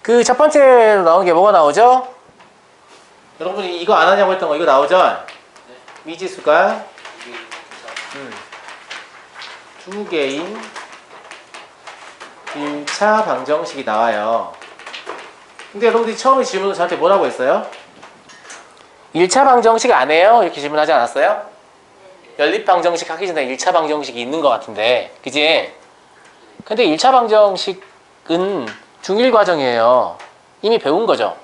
그 첫 번째로 나온 게 뭐가 나오죠? 여러분이 이거 안 하냐고 했던 거 이거 나오죠? 네. 미지수가 이게 두 개인 1차 방정식이 나와요. 근데 여러분들이 처음에 질문을 저한테 뭐라고 했어요? 1차 방정식 안 해요? 이렇게 질문하지 않았어요? 연립 방정식 하기 전에 1차 방정식이 있는 것 같은데, 그지? 근데 1차 방정식은 중1 과정이에요. 이미 배운 거죠?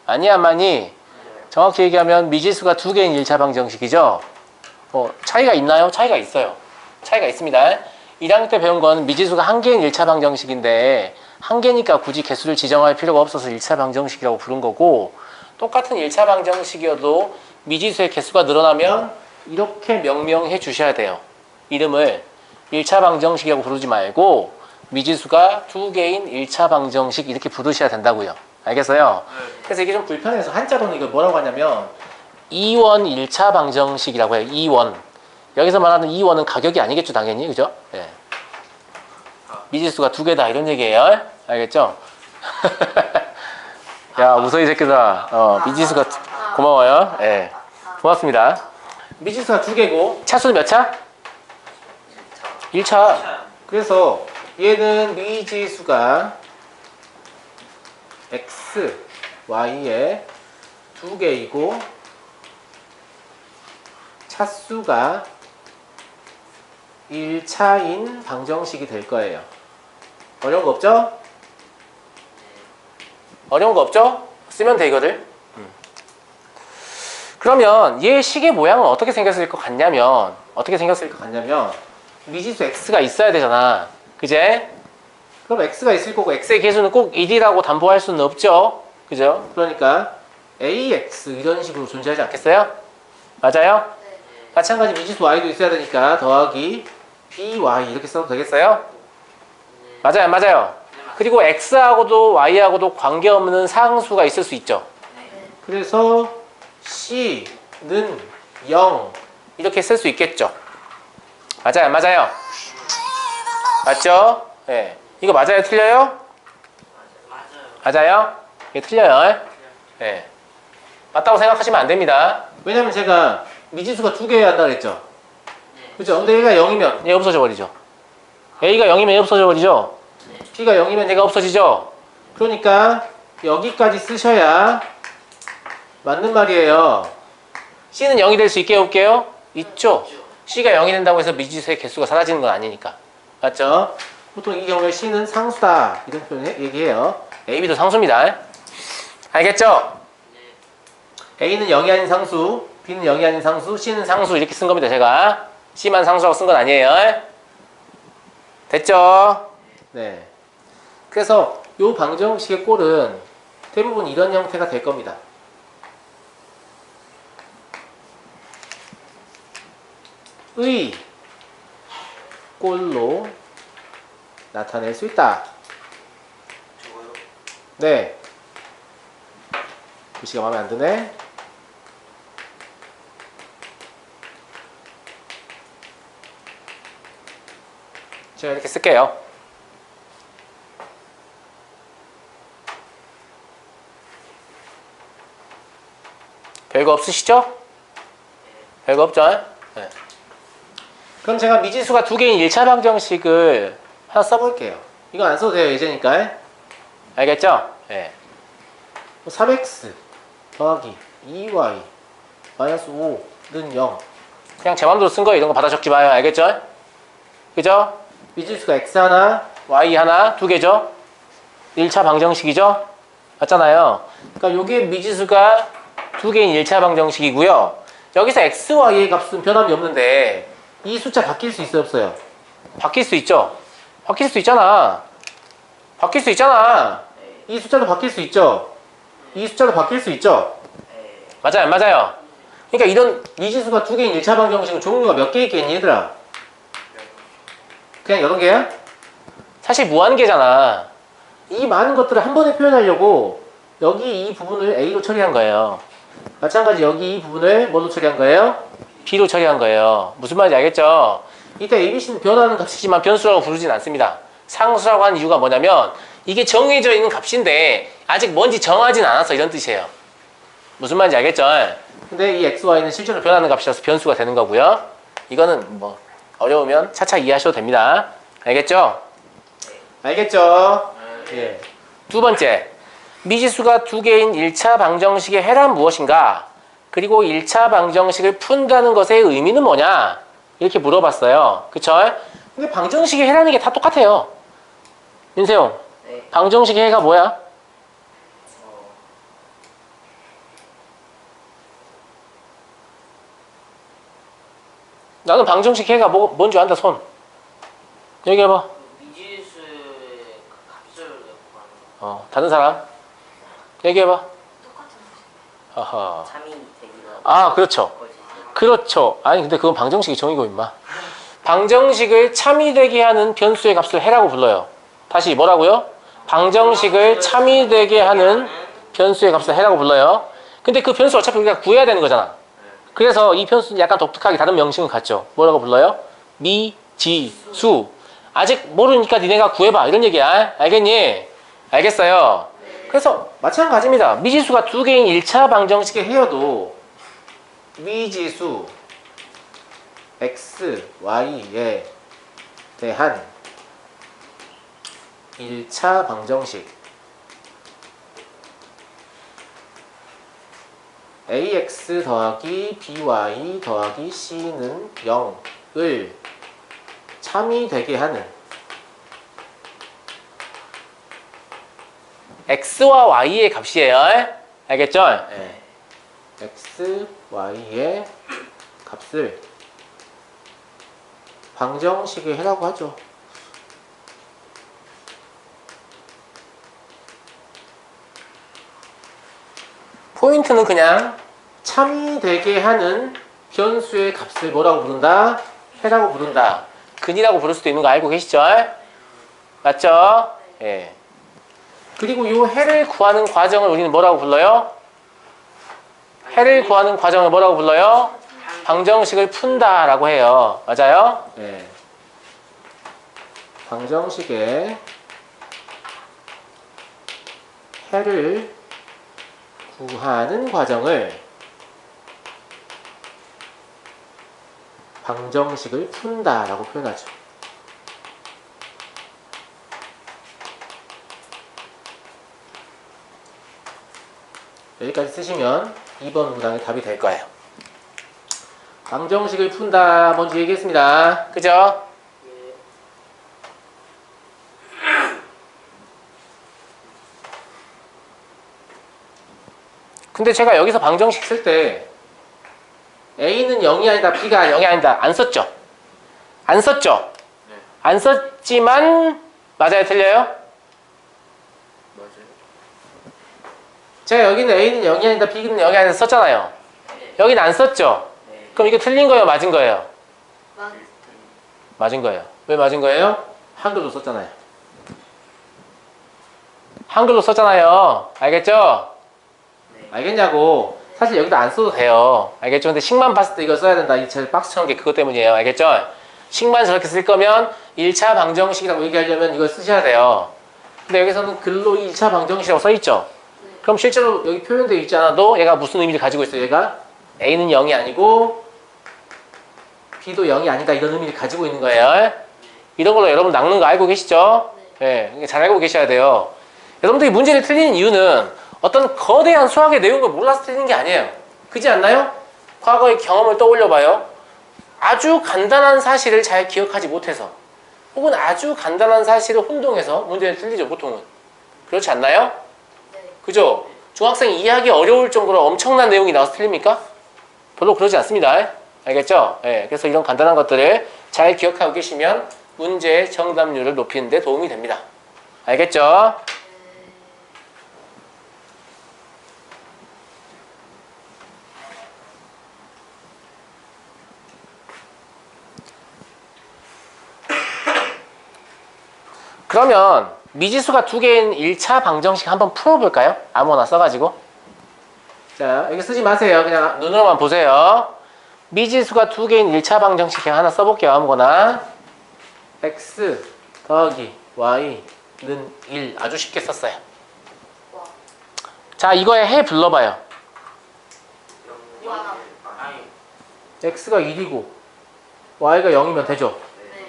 아니 안 많이? 정확히 얘기하면 미지수가 두 개인 1차 방정식이죠? 차이가 있나요? 차이가 있어요. 차이가 있습니다. 1학년 때 배운 건 미지수가 한 개인 1차 방정식인데 한 개니까 굳이 개수를 지정할 필요가 없어서 1차 방정식이라고 부른 거고, 똑같은 1차 방정식이어도 미지수의 개수가 늘어나면 이렇게 명명해 주셔야 돼요. 이름을 1차 방정식이라고 부르지 말고 미지수가 두 개인 1차 방정식 이렇게 부르셔야 된다고요. 알겠어요? 그래서 이게 좀 불편해서 한자로는 이걸 뭐라고 하냐면 2원 1차 방정식이라고 해요. 2원. 여기서 말하는 2원은 가격이 아니겠죠, 당연히. 그죠? 예. 미지수가 두 개다 이런 얘기예요. 알겠죠? 야, 웃어 이 새끼들아. 미지수가 고마워요. 예. 고맙습니다. 미지수가 두 개고 차수는 몇 차? 1차. 그래서 얘는 미지수가 x, y에 두 개이고 차수가 1차인 방정식이 될 거예요. 어려운 거 없죠? 어려운 거 없죠? 쓰면 돼 이거를. 그러면 얘 식의 모양은 어떻게 생겼을 것 같냐면 미지수 x가 있어야 되잖아. 그제? 그럼 x가 있을 거고 x의 개수는 꼭 1이라고 담보할 수는 없죠. 그죠? 그러니까 ax 이런 식으로 존재하지 않겠어요? 맞아요? 마찬가지 미지수 y도 있어야 되니까 더하기 by 이렇게 써도 되겠어요? 맞아요, 맞아요. 그리고 x하고도 y하고도 관계없는 상수가 있을 수 있죠. 그래서 c는 0 이렇게 쓸 수 있겠죠. 맞아요, 맞아요. 맞죠? 네. 이거 맞아요, 틀려요? 맞아요. 이게 틀려요. 네. 맞다고 생각하시면 안 됩니다. 왜냐면 제가 미지수가 두 개 한다 그랬죠. 그죠? 근데 얘가 0이면 얘 없어져 버리죠. a가 0이면 얘 없어져 버리죠. b가 0이면 얘가 없어지죠. 그러니까 여기까지 쓰셔야 맞는 말이에요. c는 0이 될 수 있게 없게요? 있죠. c가 0이 된다고 해서 미지수의 개수가 사라지는 건 아니니까. 맞죠? 보통 이 경우에 c는 상수다 이런 표현 얘기해요. a, b도 상수입니다. 알겠죠? a는 0이 아닌 상수, b는 0이 아닌 상수, c는 상수 이렇게 쓴 겁니다. 제가 c만 상수라고 쓴 건 아니에요. 됐죠? 네. 그래서 이 방정식의 꼴은 대부분 이런 형태가 될 겁니다. 의 꼴로 나타낼 수 있다. 네. 글씨가 마음에 안 드네. 제가 이렇게 쓸게요. 별거 없으시죠? 별거 없죠? 네. 그럼 제가 미지수가 두 개인 1차 방정식을 하나 써볼게요. 이거 안 써도 돼요, 예제니까. 알겠죠? 네. 3x 더하기 2y 마이너스 5는 0. 그냥 제 맘대로 쓴 거예요. 이런 거 받아 적지 마요. 알겠죠? 그죠? 미지수가 x 하나, y 하나, 두 개죠? 1차 방정식이죠? 맞잖아요. 그러니까 요게 미지수가 두 개인 1차 방정식이고요. 여기서 x, y의 값은 변함이 없는데 이 숫자 바뀔 수 있어요, 없어요? 바뀔 수 있죠? 바뀔 수 있잖아. 바뀔 수 있잖아. 이 숫자도 바뀔 수 있죠? 이 숫자도 바뀔 수 있죠? 맞아요, 맞아요. 그러니까 이런 미지수가 두 개인 1차 방정식은 종류가 몇 개 있겠니, 얘들아? 그냥 여러 개야? 사실 무한개잖아. 이 많은 것들을 한 번에 표현하려고 여기 이 부분을 a로 처리한 거예요. 마찬가지 여기 이 부분을 뭐로 처리한 거예요? b로 처리한 거예요. 무슨 말인지 알겠죠? 이때 abc는 변하는 값이지만 변수라고 부르진 않습니다. 상수라고 하는 이유가 뭐냐면 이게 정해져 있는 값인데 아직 뭔지 정하진 않았어. 이런 뜻이에요. 무슨 말인지 알겠죠? 근데 이 x, y는 실제로 변하는 값이라서 변수가 되는 거고요. 이거는 뭐 어려우면 차차 이해하셔도 됩니다. 알겠죠? 알겠죠? 예. 두 번째, 미지수가 두 개인 1차 방정식의 해란 무엇인가? 그리고 1차 방정식을 푼다는 것의 의미는 뭐냐? 이렇게 물어봤어요. 그쵸? 근데 방정식의 해라는 게 다 똑같아요. 윤세용, 네. 방정식의 해가 뭐야? 나는 방정식 해가 뭔지 안다. 손 얘기해봐. 미지수의 값을 구하는 다른 사람 얘기해봐. 똑같은 아하. 참이 되기가 아, 그렇죠. 그렇죠. 아니 근데 그건 방정식이 정의고 임마. 방정식을 참이되게 하는 변수의 값을 해라고 불러요. 다시 뭐라고요? 방정식을 참이되게 하는 변수의 값을 해라고 불러요. 근데 그 변수 어차피 우리가 구해야 되는 거잖아. 그래서 이 변수는 약간 독특하게 다른 명칭을 갖죠. 뭐라고 불러요? 미지수. 아직 모르니까 니네가 구해봐. 이런 얘기야. 알겠니? 알겠어요. 그래서 마찬가지입니다. 미지수가 두 개인 1차 방정식의 해여도 미지수 x, y에 대한 1차 방정식 ax 더하기 by 더하기 c는 0을 참이 되게 하는 x와 y의 값이에요. 알겠죠? 네. x, y의 값을 방정식의 해라고 하죠. 포인트는 그냥 참이 되게 하는 변수의 값을 뭐라고 부른다? 해라고 부른다. 근이라고 부를 수도 있는 거 알고 계시죠? 맞죠? 예. 그리고 이 해를 구하는 과정을 우리는 뭐라고 불러요? 해를 구하는 과정을 뭐라고 불러요? 방정식을 푼다라고 해요. 맞아요? 네. 방정식의 해를 구하는 과정을 방정식을 푼다라고 표현하죠. 여기까지 쓰시면 2번 문항의 답이 될 거예요. 방정식을 푼다 먼저 얘기했습니다. 그죠? 근데 제가 여기서 방정식 쓸 때 A는 0이 아니다, B가 0이 아니다 안 썼죠? 안 썼죠? 네. 안 썼지만 맞아요, 틀려요? 맞아요. 제가 여기는 A는 0이 아니다, B는 0이 아니다 썼잖아요. 여기는 안 썼죠? 네. 그럼 이게 틀린 거예요, 맞은 거예요? 맞 맞은 거예요. 왜 맞은 거예요? 한글로 썼잖아요. 한글로 썼잖아요. 알겠죠? 네. 알겠냐고. 사실 여기도 안 써도 돼요. 알겠죠? 근데 식만 봤을 때 이거 써야 된다. 이 박스 쳐놓은 게 그것 때문이에요. 알겠죠? 식만 저렇게 쓸 거면 1차 방정식이라고 얘기하려면 이걸 쓰셔야 돼요. 근데 여기서는 글로 1차 방정식이라고 써있죠? 그럼 실제로 여기 표현되어 있지 않아도 얘가 무슨 의미를 가지고 있어요? 얘가 A는 0이 아니고 B도 0이 아니다. 이런 의미를 가지고 있는 거예요. 이런 걸로 여러분 낚는 거 알고 계시죠? 네, 잘 알고 계셔야 돼요. 여러분들이 문제를 틀리는 이유는 어떤 거대한 수학의 내용을 몰라서 틀리는 게 아니에요. 그렇지 않나요? 과거의 경험을 떠올려 봐요. 아주 간단한 사실을 잘 기억하지 못해서 혹은 아주 간단한 사실을 혼동해서 문제를 틀리죠, 보통은. 그렇지 않나요? 네. 그죠? 중학생이 이해하기 어려울 정도로 엄청난 내용이 나와서 틀립니까? 별로 그러지 않습니다. 알겠죠? 네, 그래서 이런 간단한 것들을 잘 기억하고 계시면 문제의 정답률을 높이는 데 도움이 됩니다. 알겠죠? 그러면 미지수가 두 개인 1차 방정식 한번 풀어볼까요? 아무거나 써가지고. 자, 여기 쓰지 마세요. 그냥 눈으로만 보세요. 미지수가 두 개인 1차 방정식 그냥 하나 써볼게요. 아무거나. x 더하기 y 1 아주 쉽게 썼어요. 와. 자, 이거에 해 불러봐요. 와. 아니. x가 1이고 y가 0이면 되죠. 네.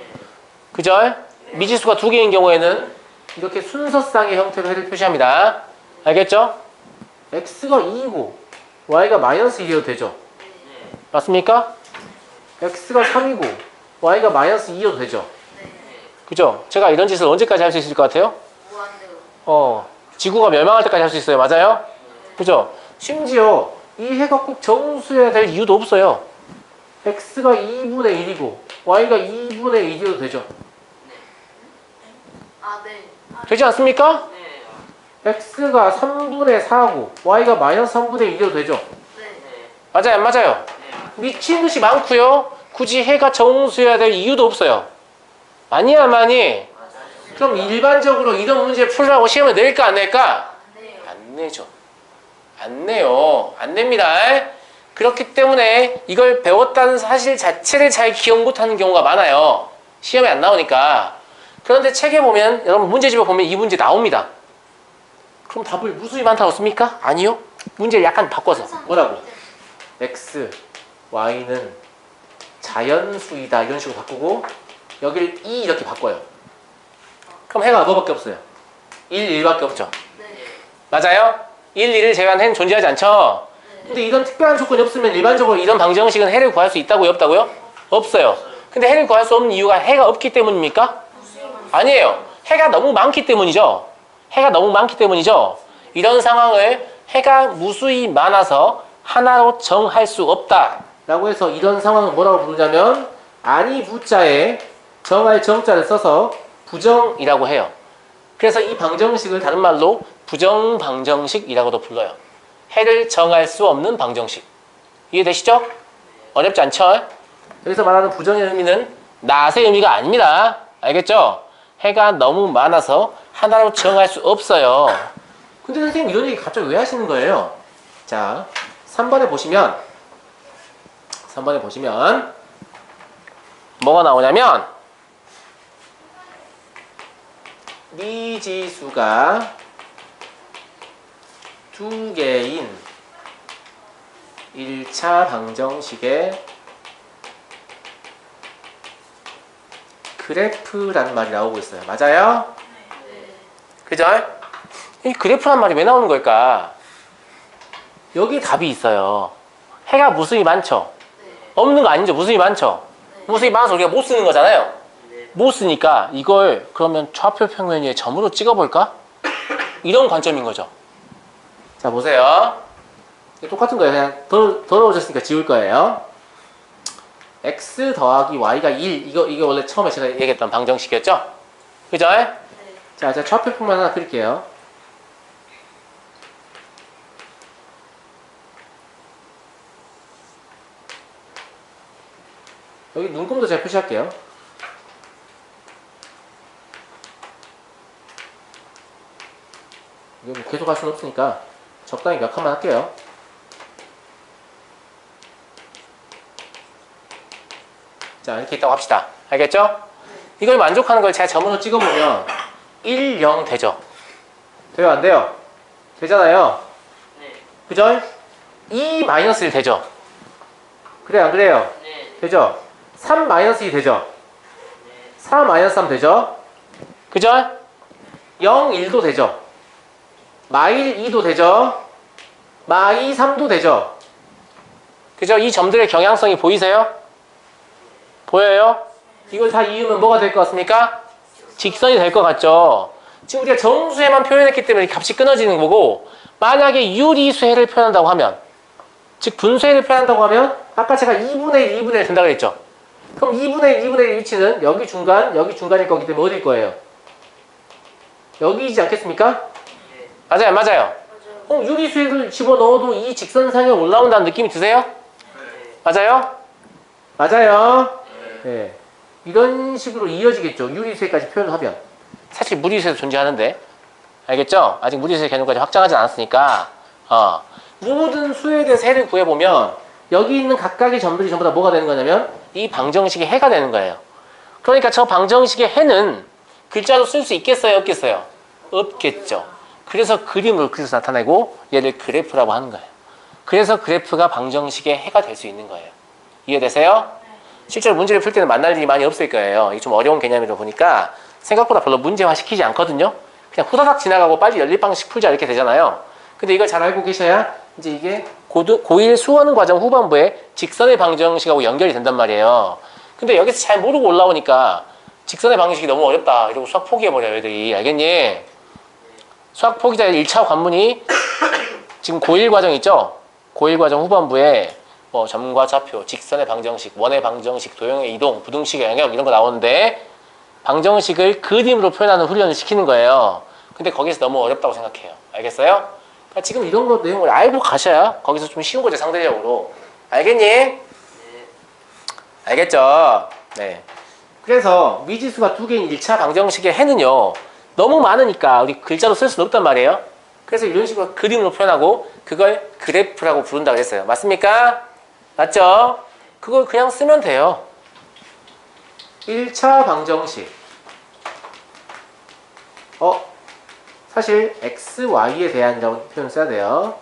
그죠? 미지수가 두 개인 경우에는 이렇게 순서쌍의 형태로 해를 표시합니다. 알겠죠? x가 2이고 y가 마이너스 1이어도 되죠. 네. 맞습니까? x가 3이고 y가 마이너스 2여도 되죠. 네. 그죠? 제가 이런 짓을 언제까지 할 수 있을 것 같아요? 무한대로. 지구가 멸망할 때까지 할 수 있어요. 맞아요? 그죠? 심지어 이 해가 꼭 정수여야 될 이유도 없어요. x가 2분의 1이고 y가 2분의 1이어도 되죠. 아, 네. 아, 되지 않습니까? 네. x가 3분의 4고 y가 마이너스 3분의 1이어도 되죠. 네. 네. 맞아요? 안 맞아요? 미친 듯이 많고요. 굳이 해가 정수여야 될 이유도 없어요. 많이 안 많이? 맞아요. 그럼 일반적으로 이런 문제 풀라고 시험을 낼까 안 낼까? 네. 안 내죠. 안 내요. 안 냅니다. 그렇기 때문에 이걸 배웠다는 사실 자체를 잘 기억 못하는 경우가 많아요. 시험에 안 나오니까. 그런데 책에 보면 여러분 문제집에 보면 이 문제 나옵니다. 그럼 답을 무수히 많다고 씁니까? 아니요. 문제를 약간 바꿔서 뭐라고? x, y는 자연수이다 이런 식으로 바꾸고 여기를 2 이렇게 바꿔요. 그럼 해가 뭐밖에 없어요? 1, 1밖에 없죠. 네. 맞아요? 1, 2를 제외한 해는 존재하지 않죠? 근데 이런 특별한 조건이 없으면 일반적으로 이런 방정식은 해를 구할 수 있다고요? 없다고요? 없어요. 근데 해를 구할 수 없는 이유가 해가 없기 때문입니까? 아니에요. 해가 너무 많기 때문이죠. 해가 너무 많기 때문이죠. 이런 상황을 해가 무수히 많아서 하나로 정할 수 없다 라고 해서 이런 상황을 뭐라고 부르냐면 아니 부자에 정할 정자를 써서 부정이라고 해요. 그래서 이 방정식을 다른 말로 부정방정식이라고도 불러요. 해를 정할 수 없는 방정식. 이해되시죠? 어렵지 않죠? 여기서 말하는 부정의 의미는 낫의 의미가 아닙니다. 알겠죠? 해가 너무 많아서 하나로 정할 수 없어요. 근데 선생님 이런 얘기 갑자기 왜 하시는 거예요? 자, 3번에 보시면 뭐가 나오냐면 미지수가 두 개인 1차 방정식의 그래프라는 말이 나오고 있어요. 맞아요? 그죠? 이 그래프란 말이 왜 나오는 걸까? 여기 답이 있어요. 해가 무수히 많죠? 없는 거 아니죠? 무수히 많죠? 무수히 많아서 우리가 못 쓰는 거잖아요? 못 쓰니까 이걸 그러면 좌표 평면 위에 점으로 찍어볼까? 이런 관점인 거죠. 자, 보세요. 똑같은 거예요. 그냥 더러워졌으니까 지울 거예요. x 더하기 y가 1. 이게 원래 처음에 제가 얘기했던 방정식이었죠? 그죠? 네. 자, 제가 좌표 평면 하나 그릴게요. 여기 눈금도 제가 표시할게요. 이거 뭐 계속 할 수는 없으니까 적당히 몇 칸만 할게요. 자, 이렇게 있다고 합시다. 알겠죠? 이걸 만족하는 걸 제가 점으로 찍어보면 1, 0 되죠? 돼요? 안 돼요? 되잖아요? 네. 그죠? 2 마이너스 1 되죠? 그래요? 안 그래요? 네. 되죠? 3 마이너스 2 되죠? 네. 4 마이너스 3 되죠? 그죠? 0, 1도 되죠? 마일 2도 되죠? 마이 3도 되죠? 그죠? 이 점들의 경향성이 보이세요? 보여요? 이걸 다 이으면 뭐가 될 것 같습니까? 직선이 될 것 같죠? 지금 우리가 정수해만 표현했기 때문에 값이 끊어지는 거고, 만약에 유리수해를 표현한다고 하면, 즉 분수해를 표현한다고 하면 아까 제가 2분의 1, 2분의 1 된다고 했죠? 그럼 2분의 1, 2분의 1 위치는 여기 중간일 거기 때문에 어디일 거예요? 여기이지 않겠습니까? 네. 맞아요, 맞아요. 맞아요. 유리수액을 집어넣어도 이 직선상에 올라온다는 느낌이 드세요? 네. 맞아요? 맞아요? 네. 이런 식으로 이어지겠죠. 유리수액까지 표현을 하면. 사실 무리수액도 존재하는데. 알겠죠? 아직 무리수액 개념까지 확장하지 않았으니까. 모든 수에 대해서 해를 구해보면 여기 있는 각각의 점들이 전부 다 뭐가 되는 거냐면 이 방정식의 해가 되는 거예요. 그러니까 저 방정식의 해는 글자로 쓸 수 있겠어요? 없겠어요? 없겠죠. 그래서 그림으로 그려서 나타내고 얘를 그래프라고 하는 거예요. 그래서 그래프가 방정식의 해가 될 수 있는 거예요. 이해되세요? 실제로 문제를 풀 때는 만날 일이 많이 없을 거예요. 이게 좀 어려운 개념이다 보니까 생각보다 별로 문제화 시키지 않거든요. 그냥 후다닥 지나가고 빨리 연립방식 풀자 이렇게 되잖아요. 근데 이걸 잘 알고 계셔야 이제 이게 고1 수원 과정 후반부에 직선의 방정식하고 연결이 된단 말이에요. 근데 여기서 잘 모르고 올라오니까 직선의 방정식이 너무 어렵다 이러고 수학 포기해버려요 애들이. 알겠니? 수학 포기자 1차 관문이 지금 고1 과정 있죠? 고1 과정 후반부에 뭐 점과 좌표, 직선의 방정식, 원의 방정식, 도형의 이동, 부등식의 영역 이런 거 나오는데 방정식을 그림으로 표현하는 훈련을 시키는 거예요. 근데 거기서 너무 어렵다고 생각해요. 알겠어요? 그러니까 지금 이런 거 내용을 알고 가셔야 거기서 좀 쉬운 거죠, 상대적으로. 알겠니? 네. 알겠죠? 네. 그래서 미지수가 두 개인 1차 방정식의 해는요, 너무 많으니까 우리 글자로 쓸 수는 없단 말이에요. 그래서 이런 식으로 그림으로 표현하고 그걸 그래프라고 부른다고 했어요. 맞습니까? 맞죠? 그걸 그냥 쓰면 돼요. 1차 방정식. 사실 x, y에 대한이라고 표현 써야 돼요.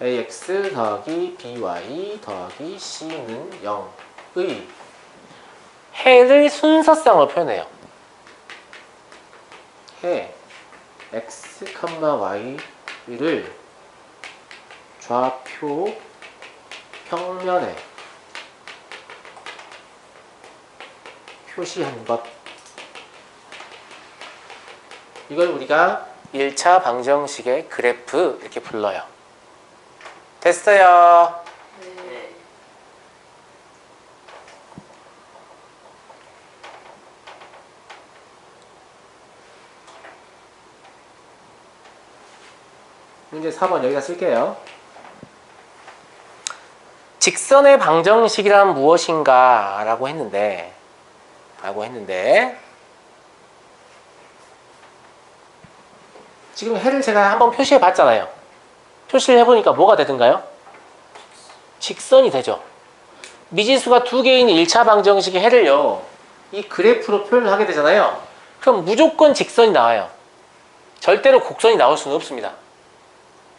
ax 더하기 by 더하기 c는 0의 해를 순서상으로 표현해요. 해 x, y를 좌표 평면에 표시한 것. 이걸 우리가 1차 방정식의 그래프 이렇게 불러요. 됐어요. 네. 문제 4번 여기다 쓸게요. 직선의 방정식이란 무엇인가 라고 했는데 지금 해를 제가 한번 표시해 봤잖아요. 표시를 해보니까 뭐가 되든가요? 직선이 되죠. 미지수가 두 개인 1차 방정식의 해를요, 이 그래프로 표현을 하게 되잖아요. 그럼 무조건 직선이 나와요. 절대로 곡선이 나올 수는 없습니다.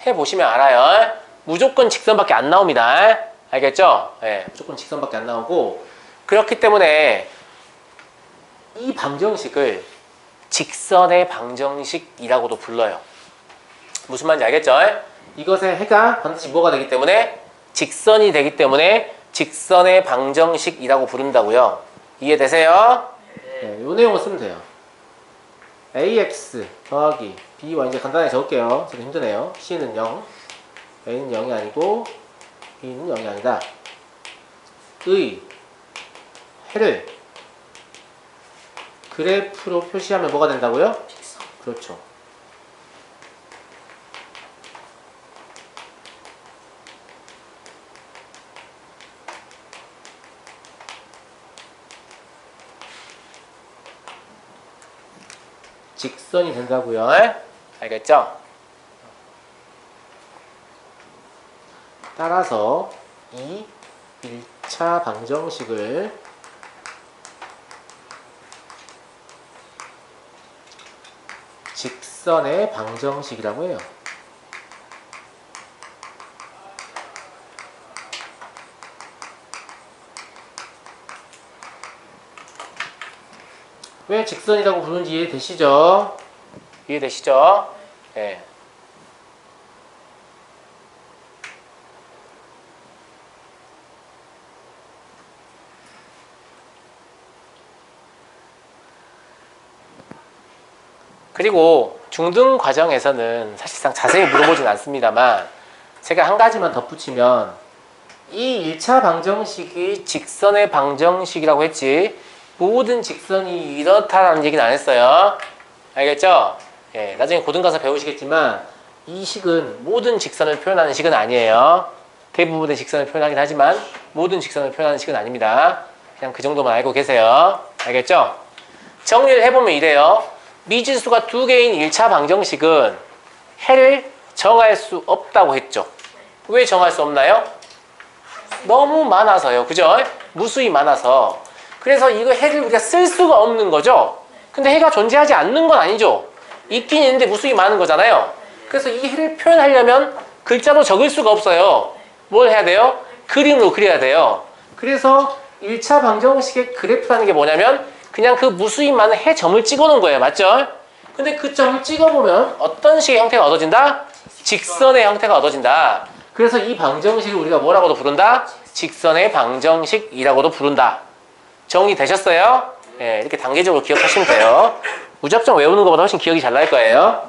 해보시면 알아요. 무조건 직선밖에 안 나옵니다. 알겠죠? 네, 무조건 직선밖에 안 나오고, 그렇기 때문에 이 방정식을 직선의 방정식이라고도 불러요. 무슨 말인지 알겠죠? 이것의 해가 반드시 뭐가 되기 때문에? 직선이 되기 때문에 직선의 방정식이라고 부른다고요. 이해되세요? 네, 요 내용을 쓰면 돼요. ax 더하기 by, 이제 간단하게 적을게요. 지금 힘드네요. c는 0, a는 0이 아니고 b는 0이 아니다. 의 해를 그래프로 표시하면 뭐가 된다고요? 직선. 그렇죠. 직선이 된다고요. 알겠죠? 따라서 이 1차 방정식을 직선의 방정식이라고 해요. 왜 직선이라고 부르는지 이해되시죠? 이해되시죠? 네. 그리고 중등 과정에서는 사실상 자세히 물어보진 않습니다만 제가 한 가지만 덧붙이면 이 1차 방정식이 직선의 방정식이라고 했지 모든 직선이 이렇다라는 얘기는 안 했어요. 알겠죠? 예, 나중에 고등 가서 배우시겠지만 이 식은 모든 직선을 표현하는 식은 아니에요. 대부분의 직선을 표현하긴 하지만 모든 직선을 표현하는 식은 아닙니다. 그냥 그 정도만 알고 계세요. 알겠죠? 정리를 해보면 이래요. 미지수가 두 개인 1차 방정식은 해를 정할 수 없다고 했죠. 왜 정할 수 없나요? 너무 많아서요. 그죠? 무수히 많아서. 그래서 이거 해를 우리가 쓸 수가 없는 거죠. 근데 해가 존재하지 않는 건 아니죠. 있긴 있는데 무수히 많은 거잖아요. 그래서 이 해를 표현하려면 글자로 적을 수가 없어요. 뭘 해야 돼요? 그림으로 그려야 돼요. 그래서 1차 방정식의 그래프라는 게 뭐냐면 그냥 그 무수히 많은 해 점을 찍어 놓은 거예요. 맞죠? 근데 그 점을 찍어 보면 어떤 식의 형태가 얻어진다? 직선의 형태가 얻어진다. 그래서 이 방정식을 우리가 뭐라고도 부른다? 직선의 방정식이라고도 부른다. 정리되셨어요? 네, 이렇게 단계적으로 기억하시면 돼요. 무작정 외우는 것보다 훨씬 기억이 잘 날 거예요.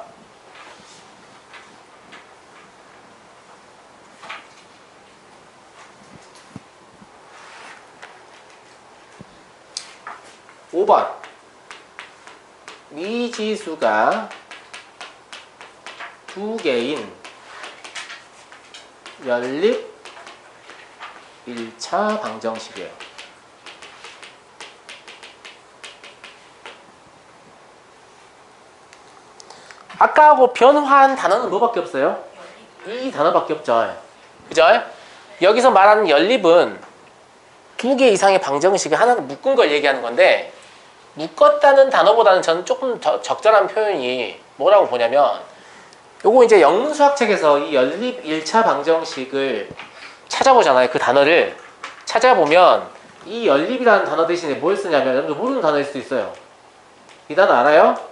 (5번) 미지수가 두 개인 연립 1차 방정식이에요. 아까하고 변화한 단어는 뭐밖에 없어요? 이 단어밖에 없죠. 그죠? 여기서 말하는 연립은 두 개 이상의 방정식을 하나로 묶은 걸 얘기하는 건데, 묶었다는 단어보다는 저는 조금 더 적절한 표현이 뭐라고 보냐면, 요거 이제 영문수학책에서 이 연립 1차 방정식을 찾아보잖아요. 그 단어를 찾아보면 이 연립이라는 단어 대신에 뭘 쓰냐면, 여러분들 모르는 단어일 수도 있어요. 이 단어 알아요?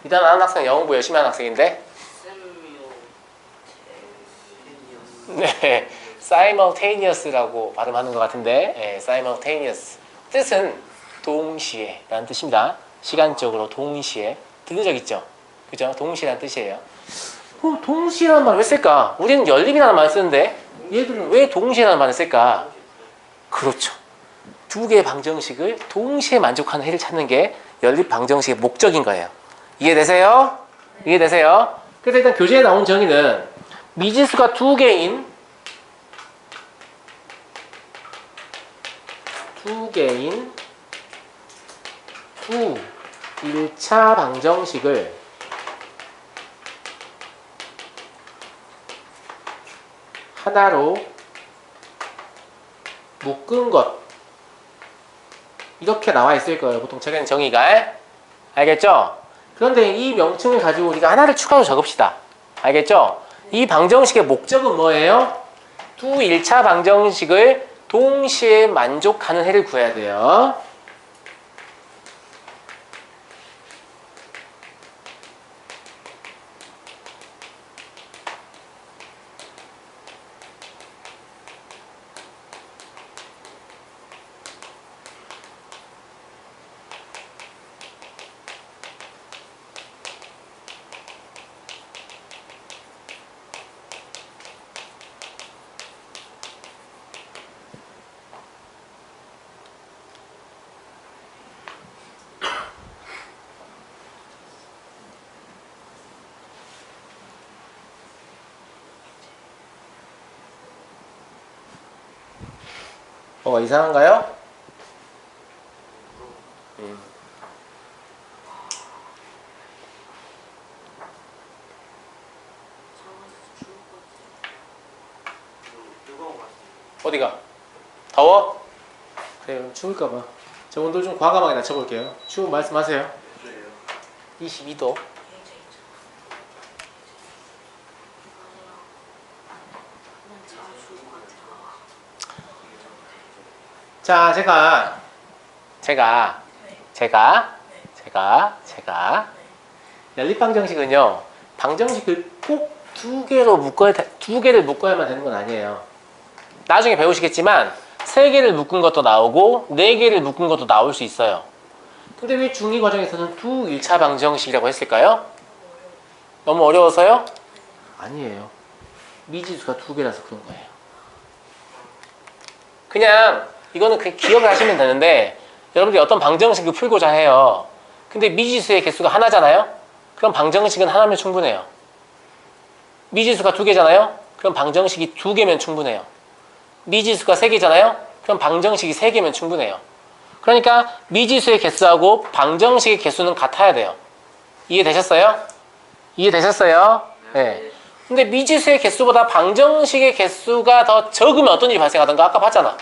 이 단어 아는 학생 영어 공부 열심히 하는 학생인데, 네, simultaneous라고 발음하는 것 같은데, 네, simultaneous 뜻은 동시에 라는 뜻입니다. 시간적으로 동시에. 들은 적 있죠? 그죠? 동시에라는 뜻이에요. 그럼 동시에라는 말을 왜 쓸까? 우리는 연립이라는 말을 쓰는데 얘들은 왜 동시에라는 말을 쓸까? 그렇죠. 두 개의 방정식을 동시에 만족하는 해를 찾는 게 연립 방정식의 목적인 거예요. 이해되세요? 이해되세요? 그래서 일단 교재에 나온 정의는 미지수가 두 개인 두 1차 방정식을 하나로 묶은 것, 이렇게 나와 있을 거예요. 보통 책에는 정의가. 알겠죠? 그런데 이 명칭을 가지고 우리가 하나를 추가로 적읍시다. 알겠죠? 이 방정식의 목적은 뭐예요? 두 1차 방정식을 동시에 만족하는 해를 구해야 돼요. 뭐가 이상한가요? 어디가? 더워? 그래, 그럼 추울까봐. 저 온도 좀 과감하게 낮춰볼게요. 추운 말씀하세요. 22도. 자, 제가 연립 방정식은요, 방정식을 꼭 두 개를 묶어야만 되는 건 아니에요. 나중에 배우시겠지만 3개를 묶은 것도 나오고 4개를 묶은 것도 나올 수 있어요. 근데 왜 중2 과정에서는 두 1차 방정식이라고 했을까요? 너무 어려워서요? 아니에요. 미지수가 2개라서 그런 거예요. 그냥 이거는 기억을 하시면 되는데, 여러분들이 어떤 방정식을 풀고자 해요. 근데 미지수의 개수가 하나잖아요? 그럼 방정식은 하나면 충분해요. 미지수가 2개잖아요? 그럼 방정식이 2개면 충분해요. 미지수가 3개잖아요? 그럼 방정식이 3개면 충분해요. 그러니까 미지수의 개수하고 방정식의 개수는 같아야 돼요. 이해되셨어요? 이해되셨어요? 네. 근데 미지수의 개수보다 방정식의 개수가 더 적으면 어떤 일이 발생하던가 아까 봤잖아.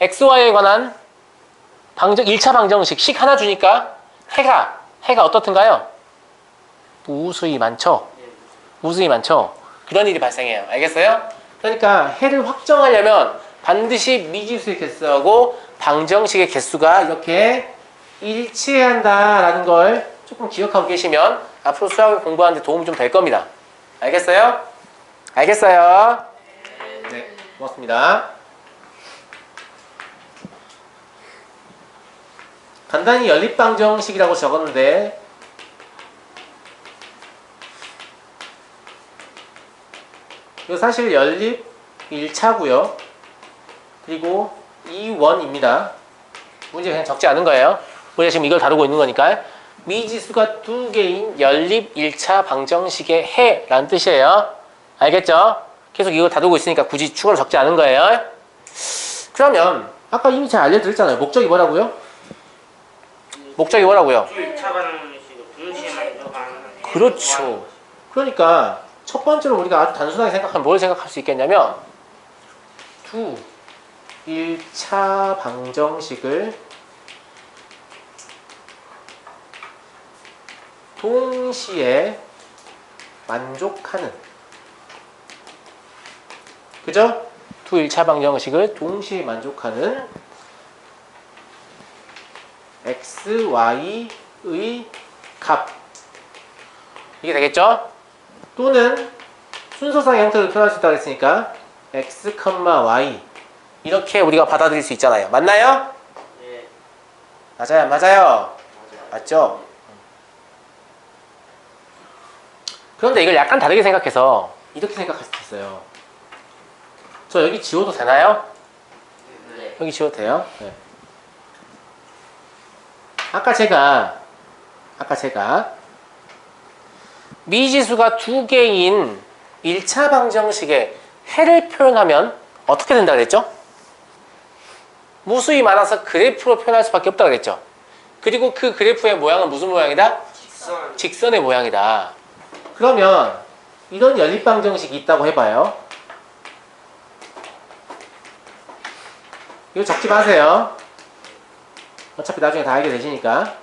xy에 관한 1차 방정식 식 하나 주니까 해가 어떻든가요? 무수히 많죠? 무수히 많죠? 그런 일이 발생해요. 알겠어요? 그러니까 해를 확정하려면 반드시 미지수의 개수하고 방정식의 개수가 이렇게 일치해야 한다라는 걸 조금 기억하고 계시면 앞으로 수학을 공부하는데 도움이 좀 될 겁니다. 알겠어요? 알겠어요? 네, 고맙습니다. 간단히 연립방정식이라고 적었는데 이거 사실 연립 1차고요. 그리고 2원입니다. 문제 그냥 적지 않은 거예요. 우리가 지금 이걸 다루고 있는 거니까. 미지수가 두 개인 연립 1차 방정식의 해라는 뜻이에요. 알겠죠? 계속 이걸 다루고 있으니까 굳이 추가로 적지 않은 거예요. 그러면 아까 이미 잘 알려드렸잖아요. 목적이 뭐라고요? 목적이 뭐라고요? 1차 방정식을 동시에 만들어가는 그렇죠. 그러니까 첫 번째로 우리가 아주 단순하게 생각하면 뭘 생각할 수 있겠냐면 두 1차 방정식을 동시에 만족하는, 그죠? 두 1차 방정식을 동시에 만족하는 x, y의 값, 이게 되겠죠? 또는 순서상의 형태로 표현할 수 있다고 했으니까 x, y 이렇게 우리가 받아들일 수 있잖아요. 맞나요? 네. 맞아요, 안 맞아요? 맞죠? 그런데 이걸 약간 다르게 생각해서 이렇게 생각할 수도 있어요. 저 여기 지워도 되나요? 네. 여기 지워도 돼요? 네. 아까 제가 미지수가 두 개인 1차 방정식의 해를 표현하면 어떻게 된다 그랬죠? 무수히 많아서 그래프로 표현할 수밖에 없다 그랬죠? 그리고 그 그래프의 모양은 무슨 모양이다? 직선의 모양이다. 그러면 이런 연립 방정식이 있다고 해봐요. 이거 적지 마세요. 어차피 나중에 다 알게 되시니까.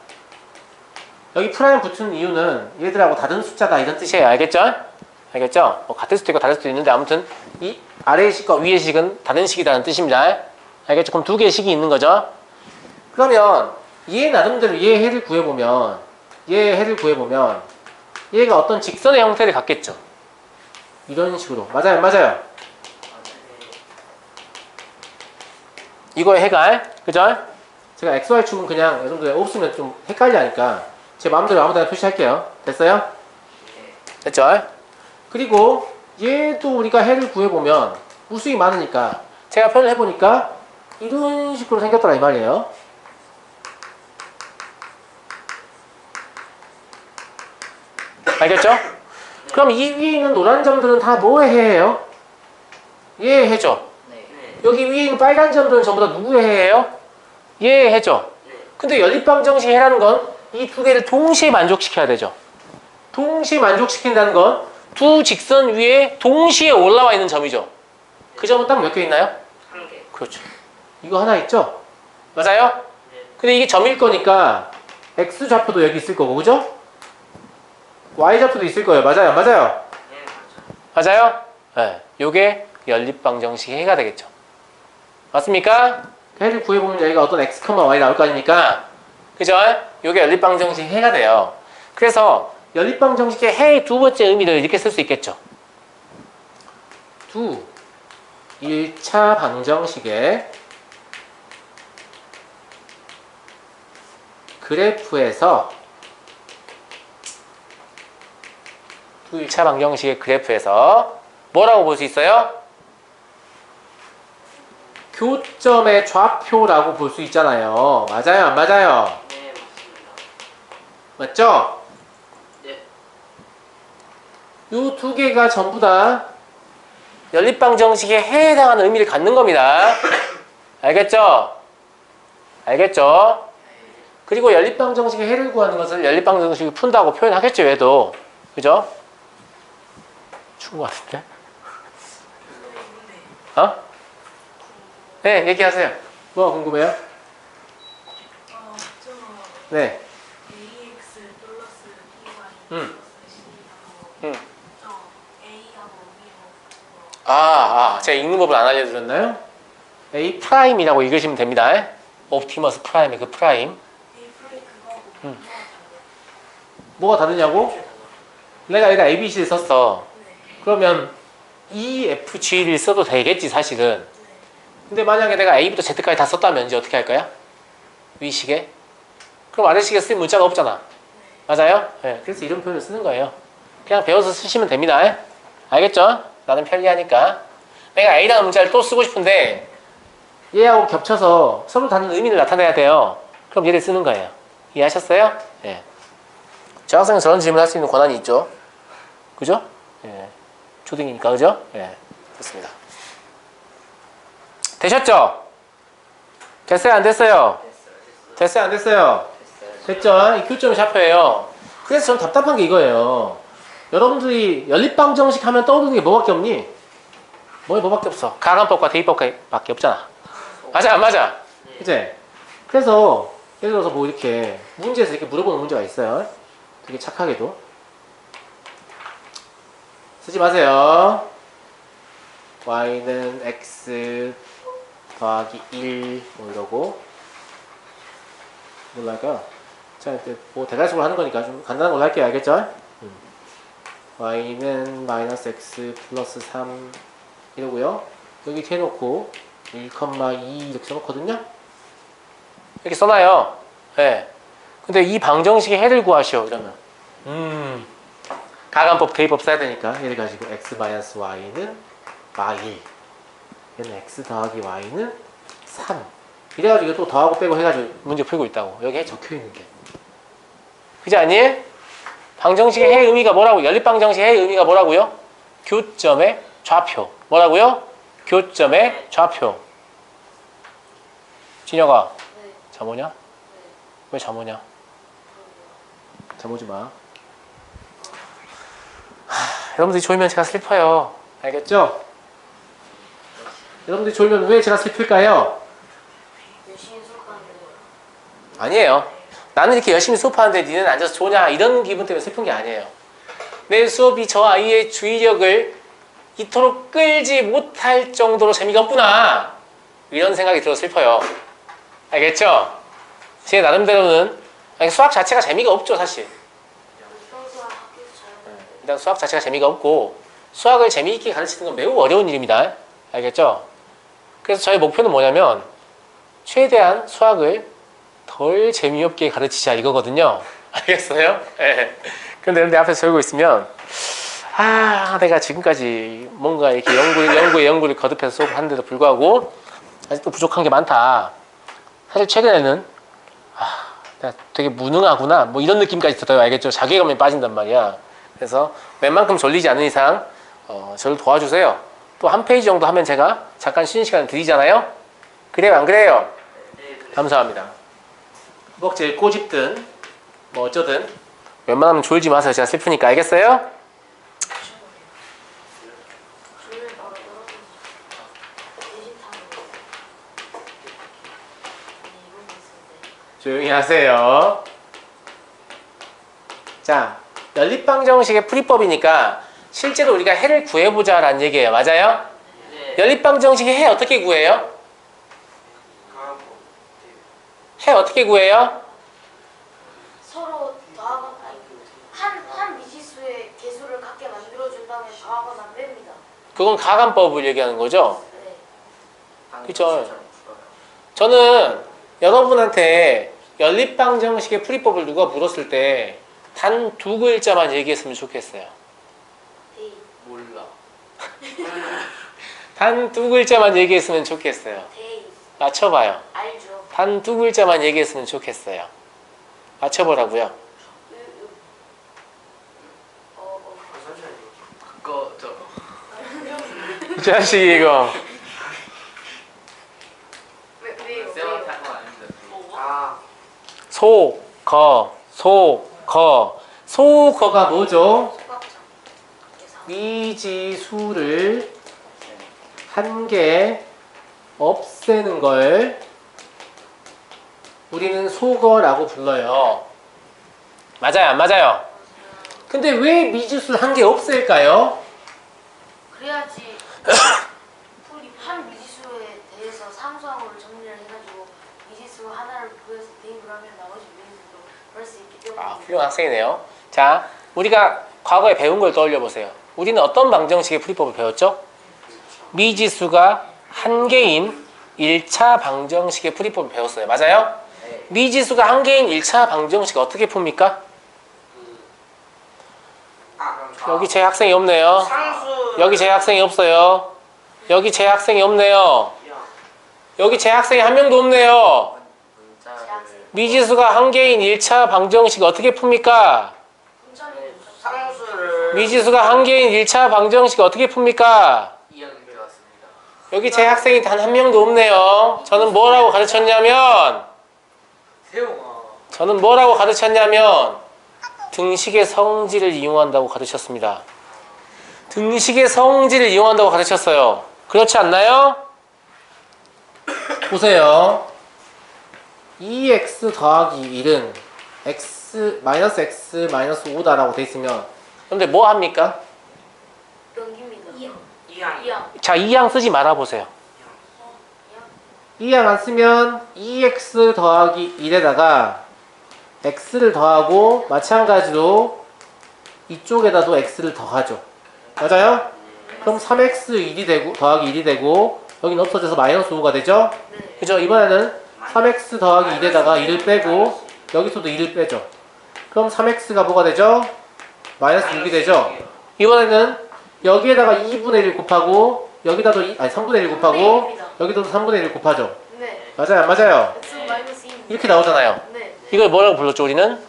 여기 프라임 붙은 이유는 얘들하고 다른 숫자다 이런 뜻이에요. 알겠죠? 알겠죠? 뭐 같을 수도 있고 다를 수도 있는데 아무튼 이 아래의 식과 위의 식은 다른 식이라는 뜻입니다. 알겠죠? 그럼 두 개의 식이 있는 거죠. 그러면 얘 나름대로 얘 해를 구해보면 얘가 어떤 직선의 형태를 갖겠죠. 이런 식으로. 맞아요? 맞아요? 이거의 해가, 그죠? 제가 XY축은 그냥 여러분들 없으면 좀 헷갈려 하니까 제 마음대로 아무데나 표시할게요. 됐어요? 됐죠? 그리고 얘도 우리가 해를 구해보면 무수히 많으니까 제가 표현을 해보니까 이런 식으로 생겼더라 이 말이에요. 알겠죠? 그럼 이 위에 있는 노란 점들은 다 뭐의 해예요? 얘의 해죠. 네. 여기 위에 있는 빨간 점들은 전부 다 누구의 해예요? 얘의 해죠. 근데 연립방정식 해라는 건 이 두 개를 동시에 만족시켜야 되죠. 동시에 만족시킨다는 건 두 직선 위에 동시에 올라와 있는 점이죠. 그 점은 딱 몇 개 있나요? 한 개. 그렇죠. 이거 하나 있죠? 맞아요? 네. 근데 이게 점일 거니까 X좌표도 여기 있을 거고, 그죠? Y좌표도 있을 거예요. 맞아요? 맞아요? 네, 맞아요. 맞아요? 네. 요게 연립방정식의 해가 되겠죠. 맞습니까? 해를 구해보면 여기가 어떤 X, Y 나올 거 아닙니까? 그죠? 요게 연립방정식의 해가 돼요. 그래서 연립방정식의 해의 두 번째 의미를 이렇게 쓸 수 있겠죠. 두 1차 방정식의 그래프에서 두 1차 방정식의 그래프에서 뭐라고 볼 수 있어요? 교점의 좌표라고 볼 수 있잖아요. 맞아요? 안 맞아요? 네, 맞습니다. 맞죠? 네. 이 두 개가 전부 다 연립방정식의 해에 해당하는 의미를 갖는 겁니다. 알겠죠? 알겠죠? 그리고 연립방정식의 해를 구하는 것을 연립방정식을 푼다고 표현하겠죠, 얘도. 그죠? 추운 것 같은데? 어? 네, 얘기하세요. 뭐 궁금해요? 네. AX 플러스 BY 음. 플러스 C하고 음. A하고 B하고 제가 읽는 법을 안 알려드렸나요? A 프라임이라고 읽으시면 됩니다. 옵티머스 프라임의 그 프라임. A 플레이 그거하고 음. 뭐가 다르냐고? 내가 여기다 ABC를 썼어. 그러면 E, F, G를 써도 되겠지 사실은. 근데 만약에 내가 A부터 Z까지 다 썼다면 이제 어떻게 할 거야? 위식에? 그럼 아래식에 쓸 문자가 없잖아. 맞아요? 네, 그래서 이런 표현을 쓰는 거예요. 그냥 배워서 쓰시면 됩니다. 알겠죠? 나는 편리하니까. 내가 A라는 문자를 또 쓰고 싶은데 얘하고 겹쳐서 서로 다른 의미를 나타내야 돼요. 그럼 얘를 쓰는 거예요. 이해하셨어요? 예. 재학생은 저런 질문을 할 수 있는 권한이 있죠. 그죠? 예. 초등이니까, 그죠? 예. 됐습니다. 되셨죠? 됐어요? 안 됐어요? 됐어요? 안 됐어요? 됐죠? 이 교점이 샤프예요. 그래서 전 답답한 게 이거예요. 여러분들이 연립방정식 하면 떠오르는 게 뭐밖에 없니? 뭐밖에 없어? 가간법과 대입법밖에 없잖아. 맞아, 안 맞아? 그치? 그래서 예를 들어서 뭐 이렇게 문제에서 이렇게 물어보는 문제가 있어요. 되게 착하게도 쓰지 마세요. y는 x 더하기 1 뭐 이러고 뭘로 할까요? 자, 뭐 대괄속으로 하는 거니까 좀 간단한 걸로 할게요. 알겠죠? y는 마이너스 x 플러스 3 이러고요. 여기 해놓고 1,2 이렇게 써놓거든요. 이렇게 써놔요. 네. 근데 이 방정식의 해를 구하시오 이러면 가간법 대입법 써야 되니까 얘를 가지고 x 마이너스 y는 y 얘는 x 더하기 y는 3 이래가지고 또 더하고 빼고 해가지고 문제 풀고 있다고 여기에 적혀있는 게 그지 않니? 방정식의 해의 의미가 뭐라고? 연립방정식의 해의 의미가 뭐라고요? 교점의 좌표 뭐라고요? 교점의 좌표 진혁아 네. 잠 오냐? 네. 왜 잠 오냐? 잠 오지 마. 여러분들이 졸면 제가 슬퍼요. 알겠죠? 여러분들이 졸면 왜 제가 슬플까요? 열심히 수업하는데 아니에요. 나는 이렇게 열심히 수업하는데 니는 앉아서 조냐 이런 기분 때문에 슬픈 게 아니에요. 내 수업이 저 아이의 주의력을 이토록 끌지 못할 정도로 재미가 없구나 이런 생각이 들어 슬퍼요. 알겠죠? 제 나름대로는 수학 자체가 재미가 없죠 사실. 평소에 학교에서 잘 일단 수학 자체가 재미가 없고 수학을 재미있게 가르치는 건 매우 어려운 일입니다. 알겠죠? 그래서 저의 목표는 뭐냐면 최대한 수학을 덜 재미없게 가르치자 이거거든요. 알겠어요? 네. 근데 내 앞에서 배우고 있으면 내가 지금까지 뭔가 이렇게 연구를 거듭해서 수업하는데도 불구하고 아직도 부족한 게 많다. 사실 최근에는 내가 되게 무능하구나 뭐 이런 느낌까지 들어요. 알겠죠? 자괴감이 빠진단 말이야. 그래서 웬만큼 졸리지 않는 이상 저를 도와주세요. 또 한 페이지 정도 하면 제가 잠깐 쉬는 시간을 드리잖아요. 그래요 안 그래요? 감사합니다. 허벅지를 꼬집든 뭐 어쩌든 웬만하면 졸지 마세요. 제가 슬프니까. 알겠어요? 졸면 바로 떨어져서 대신 타는 거 이런 게 있었는데 조용히 하세요. 자, 연립방정식의 풀이법이니까 실제로 우리가 해를 구해보자 라는 얘기예요. 맞아요? 네. 연립방정식의 해 어떻게 구해요? 해 어떻게 구해요? 서로 더하거나 한 미지수의 개수를 갖게 만들어준 다음에 더하거나 뺍니다. 그건 가간법을 얘기하는 거죠. 네. 그쵸. 저는 여러분한테 연립방정식의 풀이법을 누가 물었을 때 단 두 글자만 얘기했으면 좋겠어요. 데이. 몰라. 단 두 글자만 얘기했으면 좋겠어요. 데이. 맞춰봐요. 알죠. 단 두 글자만 얘기했으면 좋겠어요. 맞춰보라고요. 그거 저 이 자식이 이거. 왜요? 쌤한테 한거 아닙니다. 아 소거가 뭐죠? 소각장. 계산. 미지수를 한 개 없애는 걸 우리는 소거라고 불러요. 맞아요, 안 맞아요? 근데 왜 미지수를 한 개 없앨까요? 그래야지 한 미지수에 대해서 상수항으로 정리를 해가지고 미지수 하나를 구해서 대입을 하면 나머지 미지수도 그럴 수 있기 때문에. 아, 훌륭한 학생이네요. 자, 우리가 과거에 배운 걸 떠올려 보세요. 우리는 어떤 방정식의 풀이법을 배웠죠? 미지수가 한 개인 1차 방정식의 풀이법을 배웠어요. 맞아요? 미지수가 한 개인 1차 방정식 어떻게 풉니까? 여기 제 학생이 없네요. 상수. 여기 제 학생이 없어요. 여기 제 학생이 없네요. 여기 제 학생이 한 명도 없네요. 미지수가 한 개인 1차 방정식 어떻게 풉니까? 상수를. 미지수가 한 개인 1차 방정식 어떻게 풉니까? 2학년 배웠습니다. 여기 제 학생이 단 한 명도 없네요. 저는 뭐라고 가르쳤냐면 등식의 성질을 이용한다고 가르쳤습니다. 등식의 성질을 이용한다고 가르쳤어요. 그렇지 않나요? 보세요. 2x 더하기 1은 x 마이너스 x 마이너스 5다라고 돼 있으면 근데 뭐 합니까? 넘깁니다. 2학년. 2항. 자, 2항 쓰지 말아 보세요. 2항 안 쓰면 2x 더하기 1에다가 x를 더하고 마찬가지로 이쪽에다도 x를 더하죠. 맞아요? 그럼 3x 1이 되고 더하기 1이 되고 여기는 없어져서 마이너스 5가 되죠? 네. 그죠? 이번에는 3x 더하기 1에다가 1을 빼고 여기서도 1을 빼죠. 그럼 3x가 뭐가 되죠? 마이너스 6이 되죠? 이번에는 여기에다가 2분의 1 곱하고 여기다도 3분의 1 곱하고 여기다도 3분의 1 곱하죠. 네. 맞아요? 안 맞아요? x 마이너스 2. 이렇게 나오잖아요. 네. 이걸 뭐라고 불렀죠? 우리는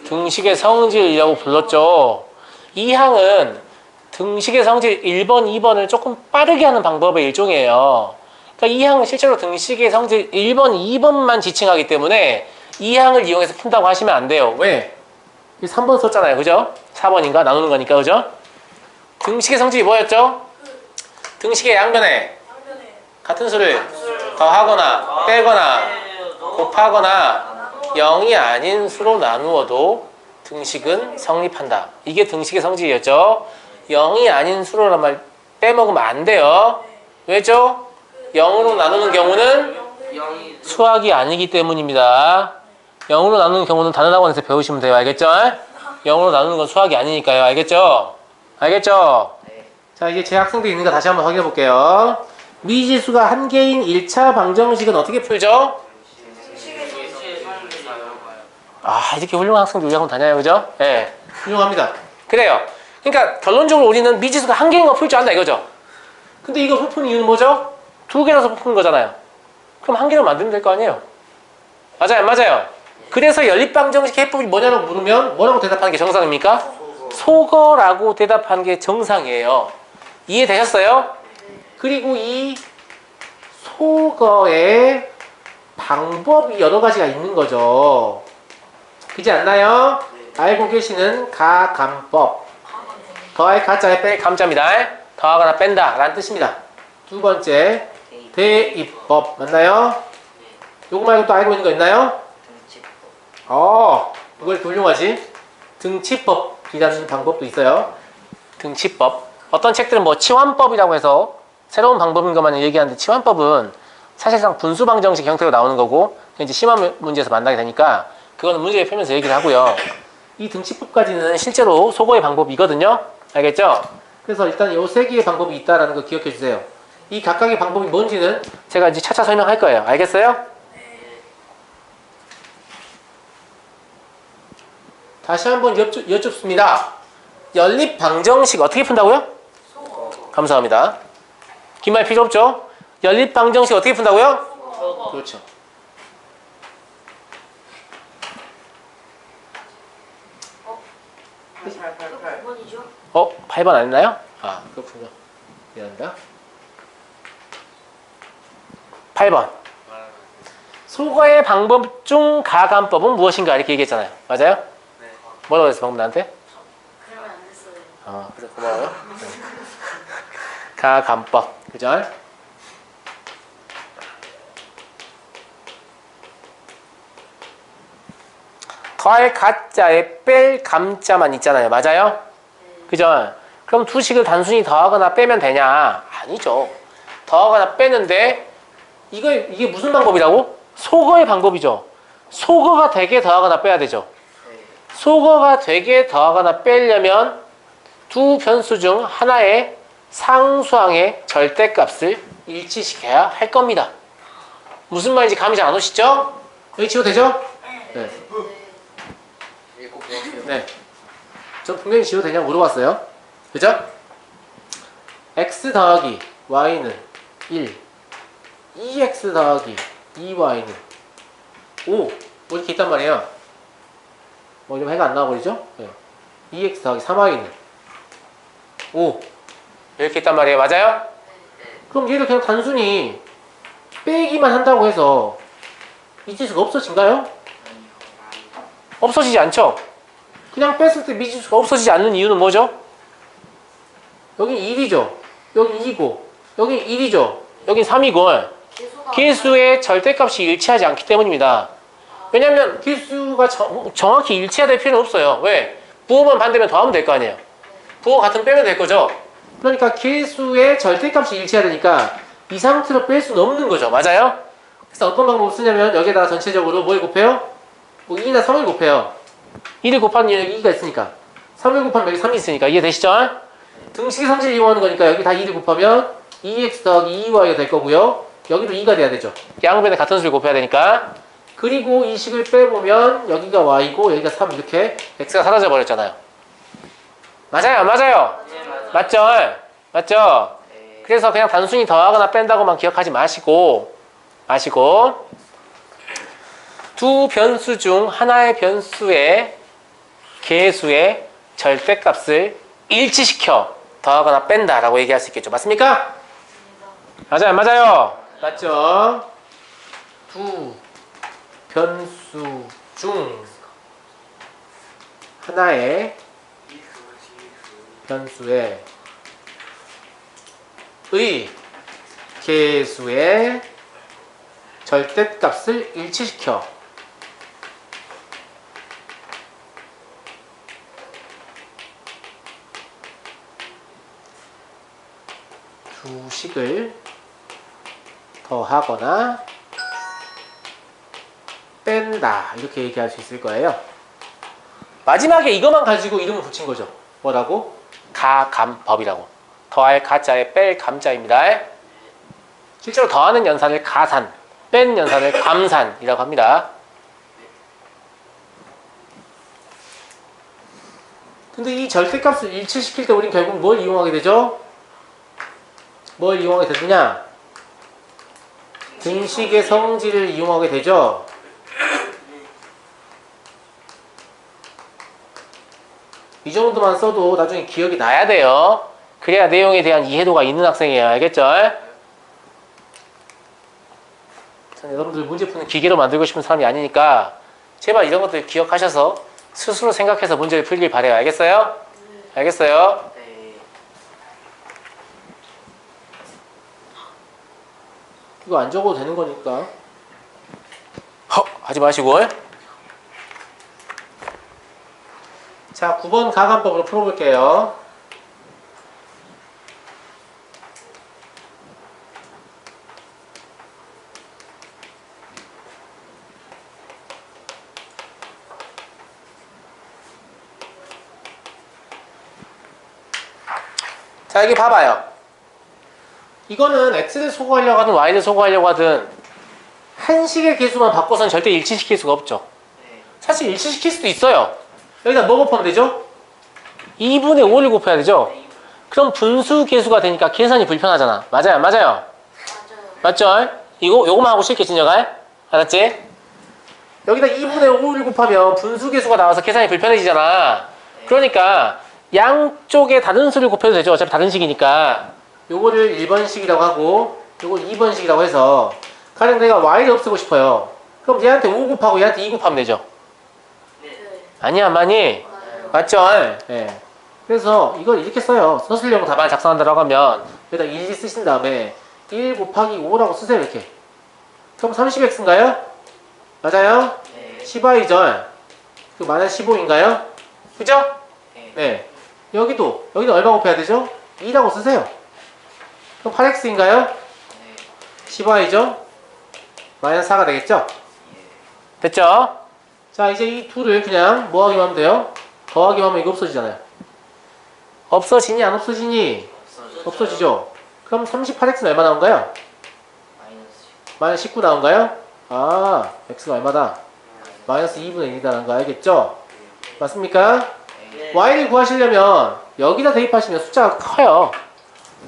등식의 성질이라고 불렀죠. 이 항은 등식의 성질 1번, 2번을 조금 빠르게 하는 방법의 일종이에요. 그러니까 이 항은 실제로 등식의 성질 1번, 2번만 지칭하기 때문에 이 항을 이용해서 푼다고 하시면 안 돼요. 왜? 3번 썼잖아요. 그죠? 4번인가? 나누는 거니까. 그죠? 등식의 성질이 뭐였죠? 등식의 양변에 같은 수를 더하거나 빼거나 곱하거나 0이 아닌 수로 나누어도 등식은 성립한다. 이게 등식의 성질이었죠. 0이 아닌 수로란 말 빼먹으면 안 돼요. 왜죠? 0으로 나누는 경우는 0이. 수학이 아니기 때문입니다. 0으로 나누는 경우는 단원학원에서 배우시면 돼요. 알겠죠? 0으로 나누는 건 수학이 아니니까요. 알겠죠? 알겠죠? 자, 이제 제 학생들이 있는 거 다시 한번 확인해 볼게요. 미지수가 한 개인 1차 방정식은 어떻게 풀죠? 아, 이렇게 훌륭한 학생들 우리 학원 다녀요. 그죠? 예. 네. 훌륭합니다. 그래요. 그러니까 결론적으로 우리는 미지수가 한 개인 거 풀 줄 안다 이거죠? 근데 이거 푸는 이유는 뭐죠? 두 개라서 푸는 거잖아요. 그럼 한 개로 만들면 될 거 아니에요? 맞아요? 맞아요? 그래서 연립방정식 해법이 뭐냐고 물으면 뭐라고 대답하는 게 정상입니까? 소거라고 대답하는 게 정상이에요. 이해되셨어요? 그리고 이 소거의 방법이 여러 가지가 있는 거죠. 그렇지 않나요? 알고 계시는 가감법. 더할 가짜에 뺄 감자입니다. 더하거나 뺀다 라는 뜻입니다. 두 번째, 대입법. 맞나요? 요거 말고 또 알고 있는 거 있나요? 이걸 훌륭하지? 등치법이라는 방법도 있어요. 등치법. 어떤 책들은 뭐 치환법이라고 해서 새로운 방법인 것만 얘기하는데 치환법은 사실상 분수 방정식 형태로 나오는 거고 이제 심화 문제에서 만나게 되니까 그거는 문제를 펴면서 얘기를 하고요. 이 등치법까지는 실제로 소거의 방법이거든요. 알겠죠? 그래서 일단 요 세 개의 방법이 있다라는 거 기억해 주세요. 이 각각의 방법이 뭔지는 제가 이제 차차 설명할 거예요. 알겠어요? 다시 한번 여쭙습니다. 연립 방정식 어떻게 푼다고요? 감사합니다. 긴 말 필요 없죠? 연립 방정식 어떻게 푼다고요? 그렇죠. 이거 9번이죠? 8번 안 했나요? 아, 그렇군요. 미안합니다. 8번. 소거의 방법 중 가감법은 무엇인가 이렇게 얘기했잖아요. 맞아요? 네. 뭐라고 했어 방금 나한테? 그러면 안 됐어요. 그래 고마워요. 가감법 그죠? 더할 가짜에 뺄 감자만 있잖아요. 맞아요? 그죠? 그럼 두 식을 단순히 더하거나 빼면 되냐? 아니죠. 더하거나 빼는데 이게 무슨 방법이라고? 소거의 방법이죠. 소거가 되게 더하거나 빼야 되죠. 소거가 되게 더하거나 빼려면 두 변수 중 하나의 상수항의 절대값을 일치시켜야 할 겁니다. 무슨 말인지 감이 잘 안 오시죠? 여기 지워 되죠? 네. 꼭 배웠어요. 네. 전 분명히 지워도 되냐고 물어봤어요. 그죠? x 더하기 y는 1 2x 더하기 2y는 5 뭐 이렇게 있단 말이에요. 뭐 이러면 해가 안 나와버리죠? 네. 2x 더하기 3y는 5 이렇게 있단 말이에요. 맞아요? 그럼 얘를 그냥 단순히 빼기만 한다고 해서 미지수가 없어진가요? 없어지지 않죠? 그냥 뺐을 때 미지수가 없어지지 않는 이유는 뭐죠? 여긴 1이죠. 여긴 2고 여긴 1이죠. 여긴 3이고 개수의 절대값이 일치하지 않기 때문입니다. 왜냐면 개수가 정확히 일치해야 될 필요는 없어요. 왜? 부호만 반대면 더하면 될 거 아니에요. 부호 같으면 빼면 될 거죠. 그러니까 개수의 절대값이 일치해야 되니까 이 상태로 뺄 수는 없는 거죠. 맞아요? 그래서 어떤 방법을 쓰냐면 여기에다가 전체적으로 뭘 곱해요? 뭐 2나 3을 곱해요. 1을 곱하면 여기 2가 있으니까 3을 곱하면 여기 3이 있으니까 이해되시죠? 등식의 성질을 이용하는 거니까 여기 다 2를 곱하면 2x 더하기 2y가 될 거고요. 여기도 2가 돼야 되죠. 양변에 같은 수를 곱해야 되니까. 그리고 이 식을 빼보면 여기가 y고 여기가 3 이렇게 x가 사라져 버렸잖아요. 맞아요? 안 맞아요? 네, 맞아요. 맞죠? 맞죠? 네. 그래서 그냥 단순히 더하거나 뺀다고만 기억하지 마시고 두 변수 중 하나의 변수의 개수의 절대값을 일치시켜 더하거나 뺀다라고 얘기할 수 있겠죠. 맞습니까? 맞아요, 안 맞아요? 맞죠? 두 변수 중 하나의 변수의 개수의 절대값을 일치시켜 두 식을 더하거나 뺀다 이렇게 얘기할 수 있을 거예요. 마지막에 이것만 가지고 이름을 붙인 거죠. 뭐라고? 가감법이라고. 더할 가자에 뺄 감자입니다. 실제로 더하는 연산을 가산, 뺀 연산을 감산이라고 합니다. 근데 이 절대값을 일치시킬 때 우리는 결국 뭘 이용하게 되죠? 뭘 이용하게 되느냐? 등식의 성질을 이용하게 되죠. 이 정도만 써도 나중에 기억이 나야 돼요. 그래야 내용에 대한 이해도가 있는 학생이에요. 알겠죠? 여러분들 문제 푸는 기계로 만들고 싶은 사람이 아니니까 제발 이런 것들 기억하셔서 스스로 생각해서 문제를 풀길 바래요. 알겠어요? 알겠어요? 네. 이거 안 적어도 되는 거니까 하지 마시고. 자, 9번 가감법으로 풀어볼게요. 자, 여기 봐봐요. 이거는 x를 소거하려고 하든 y를 소거하려고 하든 한 식의 개수만 바꿔서는 절대 일치시킬 수가 없죠. 네. 사실 일치시킬 수도 있어요. 여기다 뭐 곱하면 되죠? 2분의 5를 곱해야 되죠? 그럼 분수 개수가 되니까 계산이 불편하잖아. 맞아요? 안 맞아요? 맞죠? 요거만 하고 쉽게 진정할? 알았지? 여기다 2분의 5를 곱하면 분수 개수가 나와서 계산이 불편해지잖아. 그러니까 양쪽에 다른 수를 곱해도 되죠. 어차피 다른 식이니까. 요거를 1번식이라고 하고 요걸 2번식이라고 해서 가령 내가 y를 없애고 싶어요. 그럼 얘한테 5 곱하고 얘한테 2 곱하면 되죠. 네. 아니야, 안 맞니? 맞죠? 예. 그래서 이걸 이렇게 써요. 서술형 답안을 작성한다라고 하면 여기다 1 쓰신 다음에 1 곱하기 5라고 쓰세요. 이렇게. 그럼 30x인가요? 맞아요? 네. 10y죠. 그 마이너스 15인가요? 그죠? 네. 네. 여기도 얼마 곱해야 되죠? 2라고 쓰세요. 그럼 8x인가요? 네. 10y죠? 마이너스 4가 되겠죠? 됐죠? 자, 이제 이 둘을 그냥 뭐 하기만 하면 돼요? 더하기만 하면 이거 없어지잖아요. 없어지니 안 없어지니? 없어지죠? 그럼 38x는 얼마 나온가요? 마이너스 19 나온가요? 아, x가 얼마다? 마이너스 2분의 1이라는 거 알겠죠? 맞습니까? 네. y를 구하시려면 여기다 대입하시면 숫자가 커요.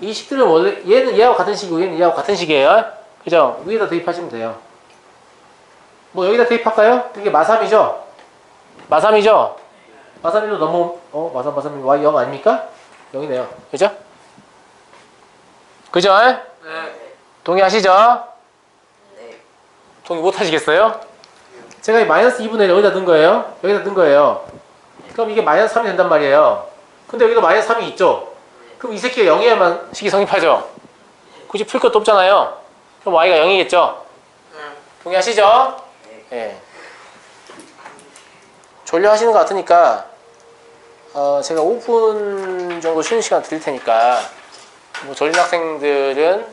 이 식들은 원래 얘는 얘하고 같은 식이고 얘는 얘하고 같은 식이에요. 그죠? 위에다 대입하시면 돼요. 뭐 여기다 대입할까요? 이게 마3이죠? 마3이죠? 마3이로 넘어 마3 y 0 아닙니까? 0이네요. 그죠? 그죠? 네. 동의하시죠? 네. 동의 못 하시겠어요? 제가 이 마이너스 2분의 1 여기다 넣은 거예요. 여기다 넣은 거예요. 그럼 이게 마이너스 3이 된단 말이에요. 근데 여기도 마이너스 3이 있죠? 그럼 이 새끼가 0이어야만 식이 성립하죠? 굳이 풀 것도 없잖아요. 그럼 y가 0이겠죠? 동의하시죠? 예. 졸려 하시는 것 같으니까 제가 5분 정도 쉬는 시간 드릴 테니까 뭐 졸린 학생들은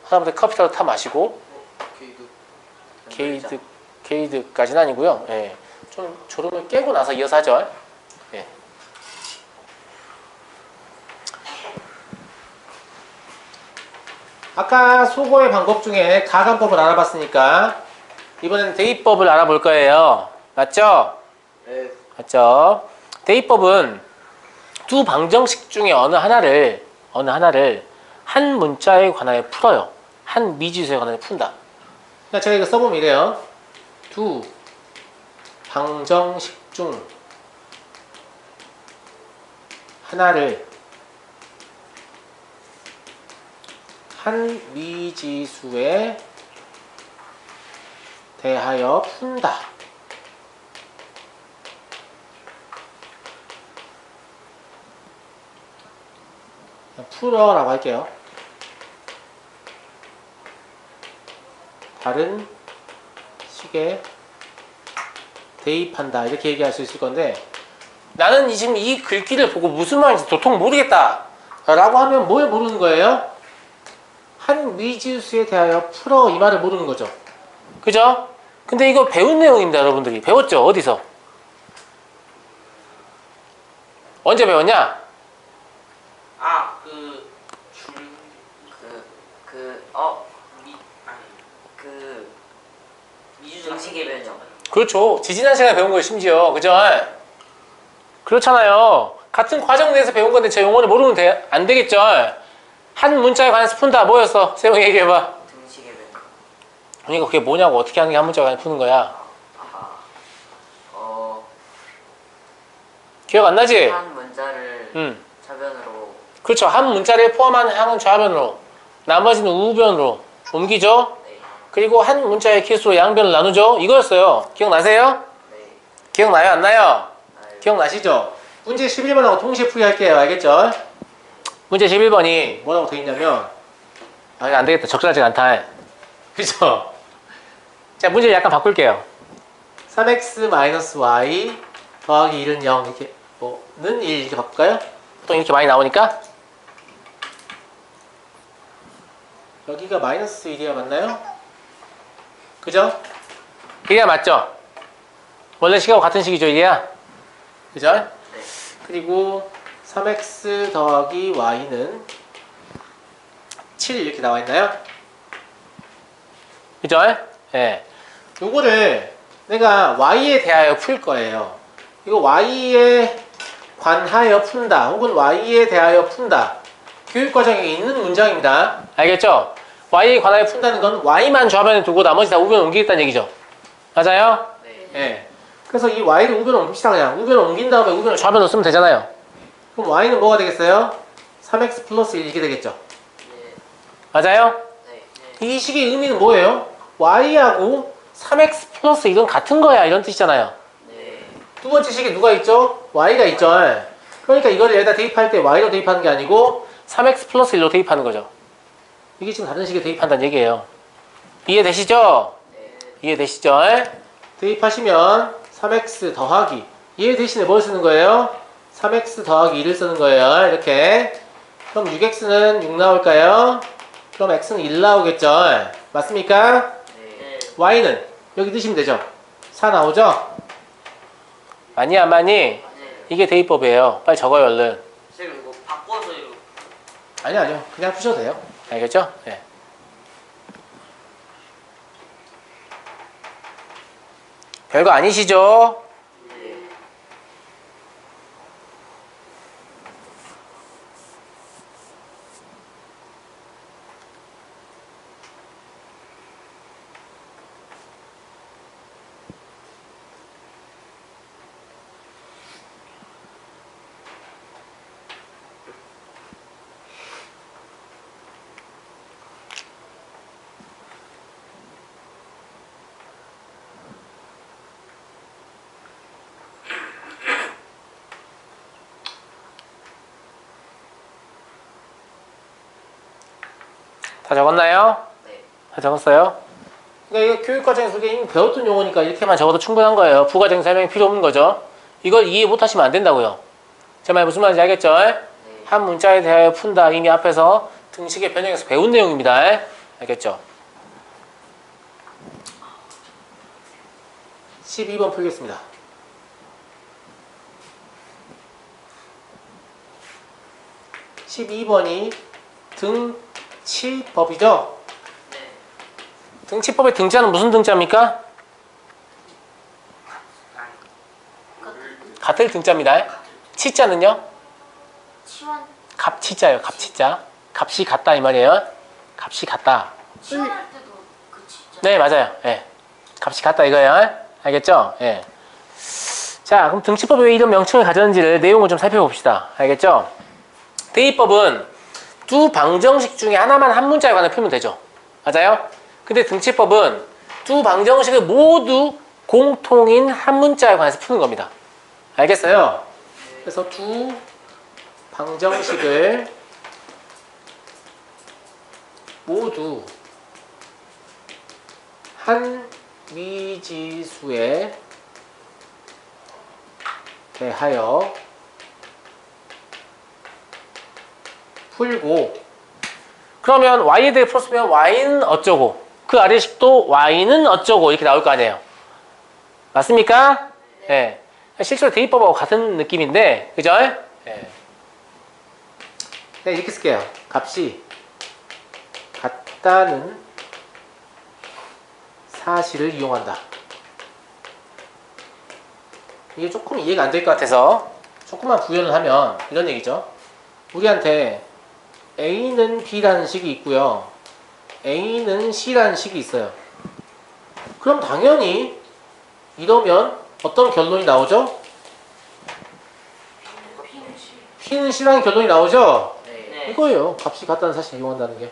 하다못해 커피라도 타 마시고 게이드까지는 아니고요. 예. 좀 졸음을 깨고 나서 이어서 하죠. 예. 아까 소거의 방법 중에 가감법을 알아봤으니까 이번에는 대입법을 알아볼 거예요. 맞죠? 네. 맞죠? 대입법은 두 방정식 중에 어느 하나를 한 문자에 관하여 풀어요. 한 미지수에 관하여 푼다. 그러니까 제가 이거 써보면 이래요. 두 방정식 중 하나를 한 미지수에 대하여 푼다. 풀어라고 할게요. 다른 식에 대입한다. 이렇게 얘기할 수 있을 건데 나는 지금 이 글귀를 보고 무슨 말인지 도통 모르겠다. 라고 하면 뭘 모르는 거예요? 한 미지수에 대하여 풀어 이 말을 모르는 거죠. 그죠? 근데 이거 배운 내용입니다. 여러분들이 배웠죠? 어디서? 언제 배웠냐? 미주정식의 변형. 그렇죠. 지지난 시간에 배운 거예요. 심지어. 그죠? 그렇잖아요. 같은 과정 내에서 배운 건데 제 용어를 모르면 안 되겠죠? 한 문자에 관해서 푼다. 뭐였어? 세영이 얘기해봐. 등식의 변형. 그러니까 그게 뭐냐고. 어떻게 하는 게 한 문자에 관해서 푸는 거야. 아하. 기억 안 나지? 한 문자를 좌변으로. 그렇죠. 한 문자를 포함한 항은 좌변으로, 나머지는 우변으로 옮기죠. 네. 그리고 한 문자의 개수로 양변을 나누죠. 이거였어요. 기억나세요? 네. 기억나요? 안 나요? 나요. 기억나시죠? 문제 11번하고 동시에 풀이할게요. 알겠죠? 문제 11번이 뭐라고 되어 있냐면 이거 안 되겠다. 적절하지가 않다. 그죠? 자, 문제를 약간 바꿀게요. 3x-y 더하기 1은 0 이렇게 는 1 이렇게 바꿀까요? 보통 이렇게 많이 나오니까 여기가 마이너스 1이야 맞나요? 그죠? 1이야 맞죠? 원래 식하고 같은 식이죠 1이야? 그죠? 네. 그리고 3x 더하기 y는 7 이렇게 나와 있나요? 그죠? 예. 요거를 내가 y에 대하여 풀 거예요. 이거 y에 관하여 푼다 혹은 y에 대하여 푼다. 교육과정에 있는 문장입니다. 알겠죠? y에 관하여 푼다는 건 y만 좌변에 두고 나머지 다 우변에 옮기겠다는 얘기죠. 맞아요? 네. 예. 그래서 이 y를 우변에 옮깁시다 그냥. 우변에 옮긴 다음에 우변을 좌변으로 쓰면 되잖아요. 그럼 y는 뭐가 되겠어요? 3x 플러스 1 이렇게 되겠죠. 네. 맞아요? 네. 이 식의 의미는 뭐예요? y하고 3x 플러스 1은 같은 거야 이런 뜻이잖아요. 네. 두 번째 식에 누가 있죠? y가 있죠. 그러니까 이걸 여기다 대입할 때 y로 대입하는 게 아니고 3x 플러스 1로 대입하는 거죠. 이게 지금 다른 식에 대입한다는 얘기예요. 이해되시죠? 네. 이해되시죠? 대입하시면 3x 더하기 얘 대신에 뭘 쓰는 거예요? 3x 더하기 2를 쓰는 거예요. 이렇게. 그럼 6x는 6 나올까요? 그럼 x는 1 나오겠죠? 맞습니까? 네. y는 여기 넣으시면 되죠? 4 나오죠? 많이 안 많이? 네. 이게 대입법이에요. 빨리 적어요 얼른. 선생님 이거 바꿔서 이거 아니요. 그냥 푸셔도 돼요. 알겠죠? 네. 별거 아니시죠? 네. 다 적었나요? 네. 다 적었어요? 그러니까 이거 교육과정에서 우리가 이미 배웠던 용어니까 이렇게만 적어도 충분한 거예요. 부가적인 설명이 필요 없는 거죠. 이걸 이해 못하시면 안 된다고요. 제 말 무슨 말인지 알겠죠? 한 문자에 대하여 푼다. 이미 앞에서 등식의 변형에서 배운 내용입니다. 알겠죠? 12번 풀겠습니다. 12번이 등치법이죠? 네. 등치법의 등자는 무슨 등자입니까? 같을 등자입니다. 치자는요? 치환 갑치자예요. 갑치자. 값이 같다 이 말이에요. 값이 같다. 치환할 때도 그 치자. 네, 맞아요. 예. 값이 같다 이거예요. 알겠죠? 예. 자, 그럼 등치법이 왜 이런 명칭을 가졌는지를 내용을 좀 살펴봅시다. 알겠죠? 대입법은 두 방정식 중에 하나만 한 문자에 관해 풀면 되죠. 맞아요? 근데 등치법은 두 방정식을 모두 공통인 한 문자에 관해서 푸는 겁니다. 알겠어요? 그래서 두 방정식을 모두 한 미지수에 대하여 풀고, 그러면 y에 대해 풀었으면 y는 어쩌고 그 아래 식도 y는 어쩌고 이렇게 나올 거 아니에요. 맞습니까? 네. 실제로 대입법하고 같은 느낌인데, 그죠? 네. 네, 이렇게 쓸게요. 값이 같다는 사실을 이용한다. 이게 조금 이해가 안 될 것 같아서 조금만 구현을 하면 이런 얘기죠. 우리한테 A는 B라는 식이 있고요. A는 C라는 식이 있어요. 그럼 당연히 이러면 어떤 결론이 나오죠? P는 C라는 결론이 나오죠? 네. 이거예요. 값이 같다는 사실을 이용한다는 게.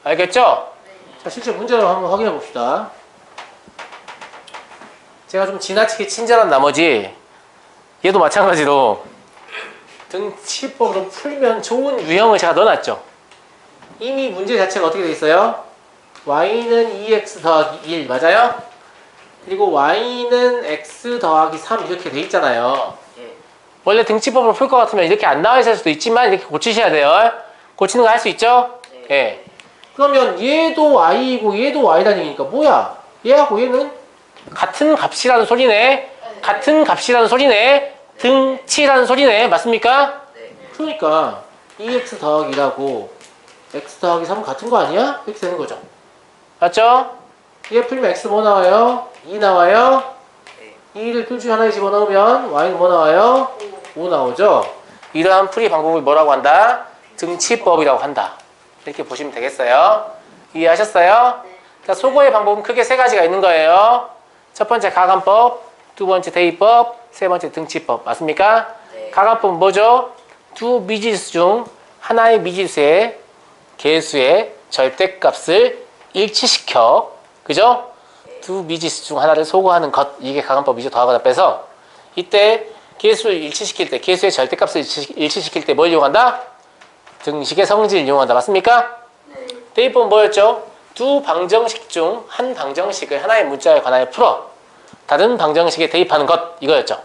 알겠죠? 자, 실제 문제를 한번 확인해 봅시다. 제가 좀 지나치게 친절한 나머지 얘도 마찬가지로 등치법으로 풀면 좋은 유형을 제가 넣어놨죠. 이미 문제 자체가 어떻게 돼 있어요? y는 2x 더하기 1 맞아요? 그리고 y는 x 더하기 3 이렇게 돼 있잖아요. 예. 원래 등치법으로 풀 것 같으면 이렇게 안 나와 있을 수도 있지만 이렇게 고치셔야 돼요. 고치는 거 할 수 있죠? 네. 예. 그러면 얘도 y이고 얘도 y라는 얘기니까 뭐야? 얘하고 얘는 같은 값이라는 소리네. 같은 값이라는 소리네. 등치라는 소리네. 맞습니까? 네. 그러니까 2x 더하기 1하고 x 더하기 3은 같은 거 아니야? 이렇게 되는 거죠. 맞죠? 얘 풀면 x 뭐 나와요? 2 나와요? 네. 2를 둘 중에 하나에 집어넣으면 y는 뭐 나와요? 5 나오죠? 이러한 풀이 방법을 뭐라고 한다? 등치법이라고 한다. 이렇게 보시면 되겠어요. 이해하셨어요? 네. 자, 소거의 방법은 크게 세 가지가 있는 거예요. 첫 번째 가감법, 두 번째 대입법, 세 번째 등치법. 맞습니까? 네. 가감법은 뭐죠? 두 미지수 중 하나의 미지수의 개수의 절대값을 일치시켜, 그죠? 두 미지수 중 하나를 소거하는 것, 이게 가감법이죠. 더하거나 빼서. 이때 계수를 일치시킬 때, 계수의 절대값을 일치시킬 때 뭘 이용한다? 등식의 성질을 이용한다. 맞습니까? 네. 대입법은 뭐였죠? 두 방정식 중 한 방정식을 하나의 문자에 관하여 풀어 다른 방정식에 대입하는 것, 이거였죠.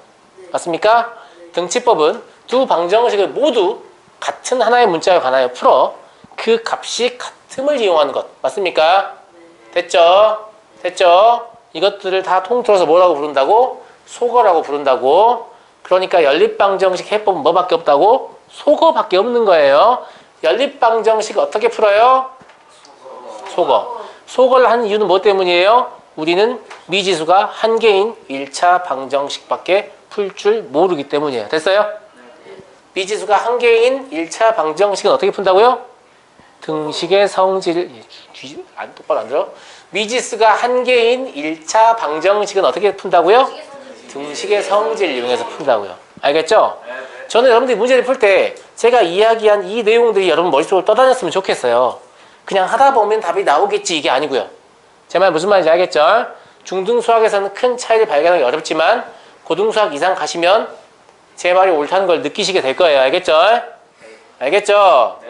맞습니까? 등치법은 두 방정식을 모두 같은 하나의 문자에 관하여 풀어 그 값이 같음을 이용하는 것. 맞습니까? 됐죠? 됐죠? 이것들을 다 통틀어서 뭐라고 부른다고? 소거라고 부른다고. 그러니까 연립방정식 해법은 뭐밖에 없다고? 소거밖에 없는 거예요. 연립방정식 어떻게 풀어요? 소거. 소거를 하는 이유는 뭐 때문이에요? 우리는 미지수가 한 개인 1차 방정식밖에 풀 줄 모르기 때문이에요. 됐어요? 미지수가 한 개인 1차 방정식은 어떻게 푼다고요? 등식의 성질을 똑바로 안 들어? 미지수가 한 개인 1차 방정식은 어떻게 푼다고요? 등식의 성질을 이용해서 푼다고요. 알겠죠? 저는 여러분들이 문제를 풀 때 제가 이야기한 이 내용들이 여러분 머릿속으로 떠다녔으면 좋겠어요. 그냥 하다 보면 답이 나오겠지 이게 아니고요. 제 말 무슨 말인지 알겠죠? 중등수학에서는 큰 차이를 발견하기 어렵지만 고등수학 이상 가시면 제 말이 옳다는 걸 느끼시게 될 거예요. 알겠죠? 알겠죠?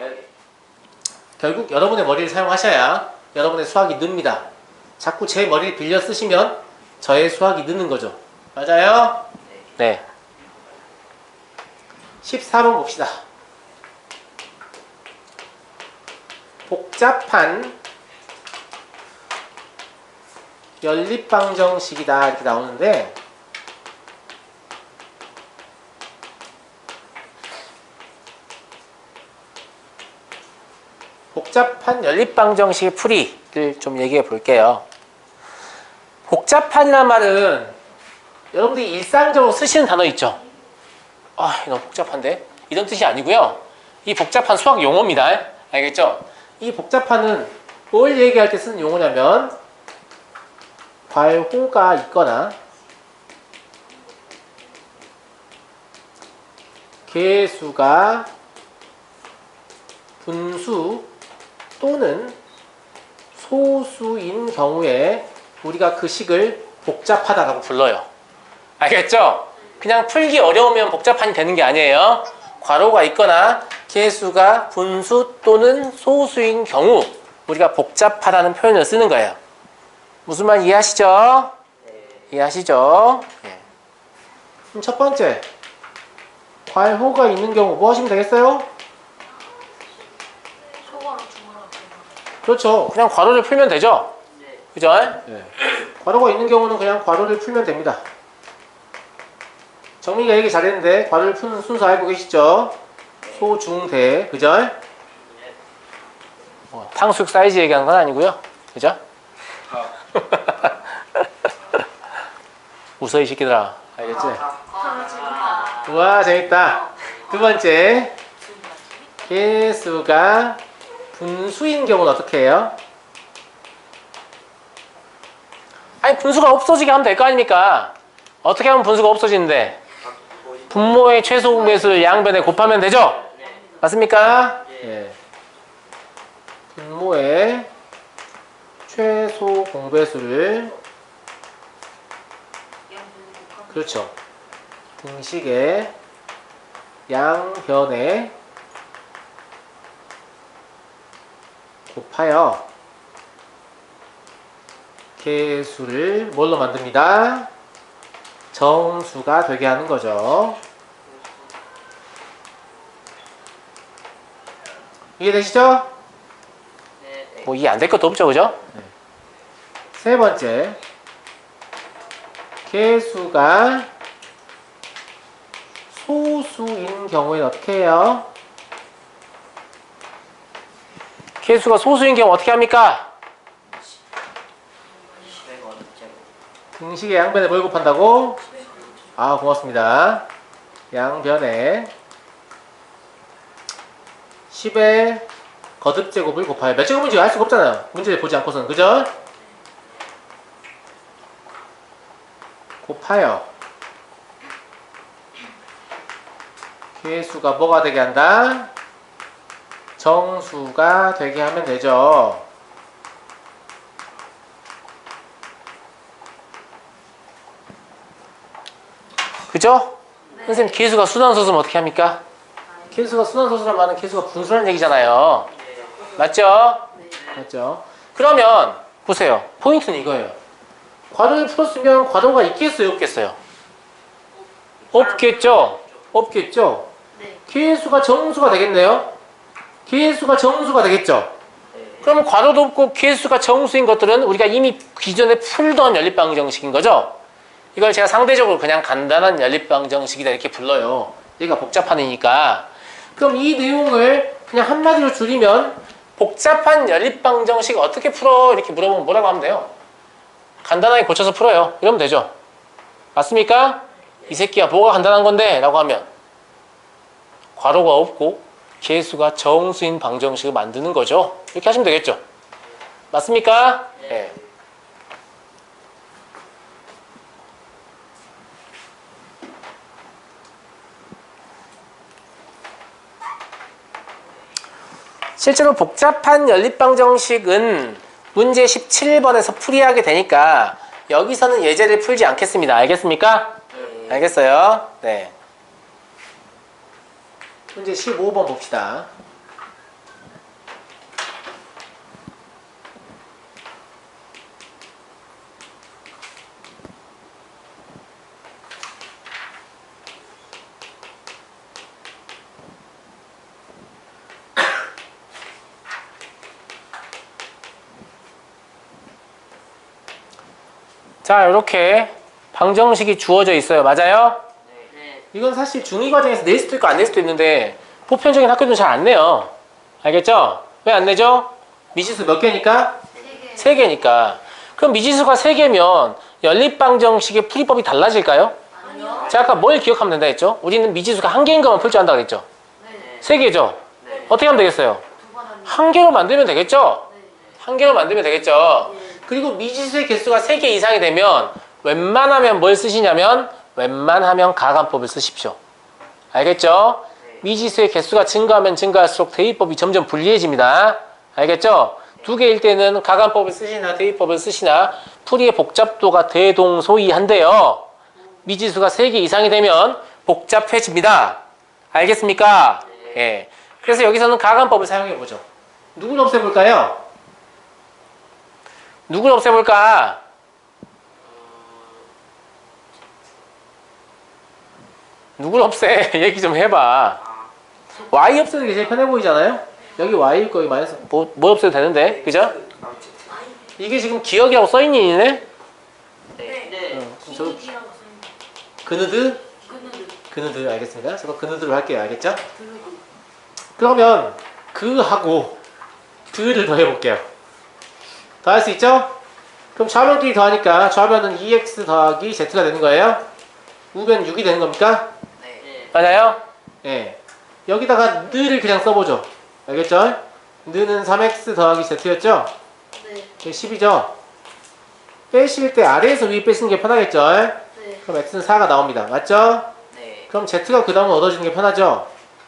결국 여러분의 머리를 사용하셔야 여러분의 수학이 늡니다. 자꾸 제 머리를 빌려 쓰시면 저의 수학이 느는 거죠. 맞아요? 네. 14번 봅시다. 복잡한 연립방정식이다 이렇게 나오는데 복잡한 연립방정식의 풀이를 좀 얘기해 볼게요. 복잡한이라는 말은 여러분들이 일상적으로 쓰시는 단어 있죠? 아, 너무 복잡한데? 이런 뜻이 아니고요. 이 복잡한 수학 용어입니다. 알겠죠? 이 복잡한은 뭘 얘기할 때 쓰는 용어냐면 괄호가 있거나 개수가 분수 또는 소수인 경우에 우리가 그 식을 복잡하다라고 불러요. 알겠죠? 그냥 풀기 어려우면 복잡한이 되는 게 아니에요. 괄호가 있거나 개수가 분수 또는 소수인 경우 우리가 복잡하다는 표현을 쓰는 거예요. 무슨 말 이해하시죠? 이해하시죠? 예. 그럼 첫 번째 괄호가 있는 경우 뭐 하시면 되겠어요? 소거로 주문하고. 그렇죠. 그냥 괄호를 풀면 되죠? 그죠? 네. 괄호가 있는 경우는 그냥 괄호를 풀면 됩니다. 정민이가 얘기 잘했는데 괄호를 푸는 순서 알고 계시죠? 소, 중, 대. 그죠? 탕수육 사이즈 얘기하는 건 아니고요. 그죠? 웃어 이 새끼들아. 알겠지? 우와 재밌다. 두 번째 개수가 분수인 경우는 어떻게 해요? 아니 분수가 없어지게 하면 될 거 아닙니까? 어떻게 하면 분수가 없어지는데? 분모의 최소 공배수를 양변에 곱하면 되죠? 맞습니까? 예. 분모의 최소 공배수를 그렇죠. 등식의 양변에 곱하여 개수를 뭘로 만듭니다? 정수가 되게 하는 거죠. 이해되시죠? 뭐 이해 안 될 것도 없죠, 그죠? 네. 세 번째, 개수가 소수인 경우에는 어떻게 해요? 개수가 소수인 경우 어떻게 합니까? 등식의 양변에 뭘 곱한다고? 아, 고맙습니다. 양변에 10의 거듭제곱을 곱하여 몇 제곱인지 알 수가 없잖아요. 문제를 보지 않고서는. 그죠? 곱하여 개수가 뭐가 되게 한다? 정수가 되게 하면 되죠. 그죠? 선생님 계수가 순환소수면 어떻게 합니까? 계수가 순환소수란 말은 계수가 분수라는 얘기잖아요. 맞죠? 맞죠? 그러면 보세요. 포인트는 이거예요. 괄호를 풀었으면 괄호가 있겠어요? 없겠어요? 없겠죠? 없겠죠? 네. 계수가 정수가 되겠네요? 계수가 정수가 되겠죠? 그러면 괄호도 없고 계수가 정수인 것들은 우리가 이미 기존에 풀던 연립방정식인 거죠? 이걸 제가 상대적으로 그냥 간단한 연립방정식이다 이렇게 불러요. 얘가 복잡한 애니까. 그럼 이 내용을 그냥 한마디로 줄이면 복잡한 연립방정식 어떻게 풀어? 이렇게 물어보면 뭐라고 하면 돼요? 간단하게 고쳐서 풀어요. 이러면 되죠. 맞습니까? 이 새끼야 뭐가 간단한 건데? 라고 하면 괄호가 없고 계수가 정수인 방정식을 만드는 거죠. 이렇게 하시면 되겠죠. 맞습니까? 네. 실제로 복잡한 연립방정식은 문제 17번에서 풀이하게 되니까 여기서는 예제를 풀지 않겠습니다. 알겠습니까? 알겠어요? 네. 문제 15번 봅시다. 자, 이렇게 방정식이 주어져 있어요. 맞아요? 네. 이건 사실 중2 과정에서 낼 수도 있고 안 낼 수도 있는데 보편적인 학교들은 잘 안 내요. 알겠죠? 왜 안 내죠? 미지수 몇 개니까? 3개니까. 그럼 미지수가 3개면 연립방정식의 풀이법이 달라질까요? 아니요. 제가 아까 뭘 기억하면 된다 했죠? 우리는 미지수가 1개인 것만 풀 줄 안다 그랬죠? 네. 3개죠? 네. 어떻게 하면 되겠어요? 2번 합니다. 1개로 만들면 되겠죠? 네. 1개로 만들면 되겠죠? 예. 그리고 미지수의 개수가 3개 이상이 되면 웬만하면 뭘 쓰시냐면 웬만하면 가간법을 쓰십시오. 알겠죠? 미지수의 개수가 증가하면 증가할수록 대입법이 점점 불리해집니다. 알겠죠? 2개일 때는 가간법을 쓰시나 대입법을 쓰시나 풀이의 복잡도가 대동소이한데요. 미지수가 3개 이상이 되면 복잡해집니다. 알겠습니까? 예. 그래서 여기서는 가간법을 사용해보죠. 누굴 없애볼까요? 누굴 없애볼까? 누굴 없애? 얘기 좀 해봐. y 없애는 게 제일 편해 보이잖아요? 여기 y일 거예요. 마이너스 뭐 없애도 되는데, 그죠? 이게 지금 기억이라고 써있니, 니네? 네. 저 DD라고 써있는 그느드? 그누드. 그느드 알겠습니다. 저도 그느드로 할게요. 알겠죠? 그누드. 그러면 그하고 드를 더해볼게요. 더 할 수 있죠? 그럼 좌변끼리 더하니까 좌변은 2x 더하기 z가 되는 거예요? 우변 6이 되는 겁니까? 네. 맞아요? 예. 여기다가 느를 그냥 써보죠. 알겠죠? 느는 3x 더하기 z였죠? 네. 10이죠? 빼실 때 아래에서 위 빼시는 게 편하겠죠? 네. 그럼 x는 4가 나옵니다. 맞죠? 네. 그럼 z가 그 다음에 얻어지는 게 편하죠?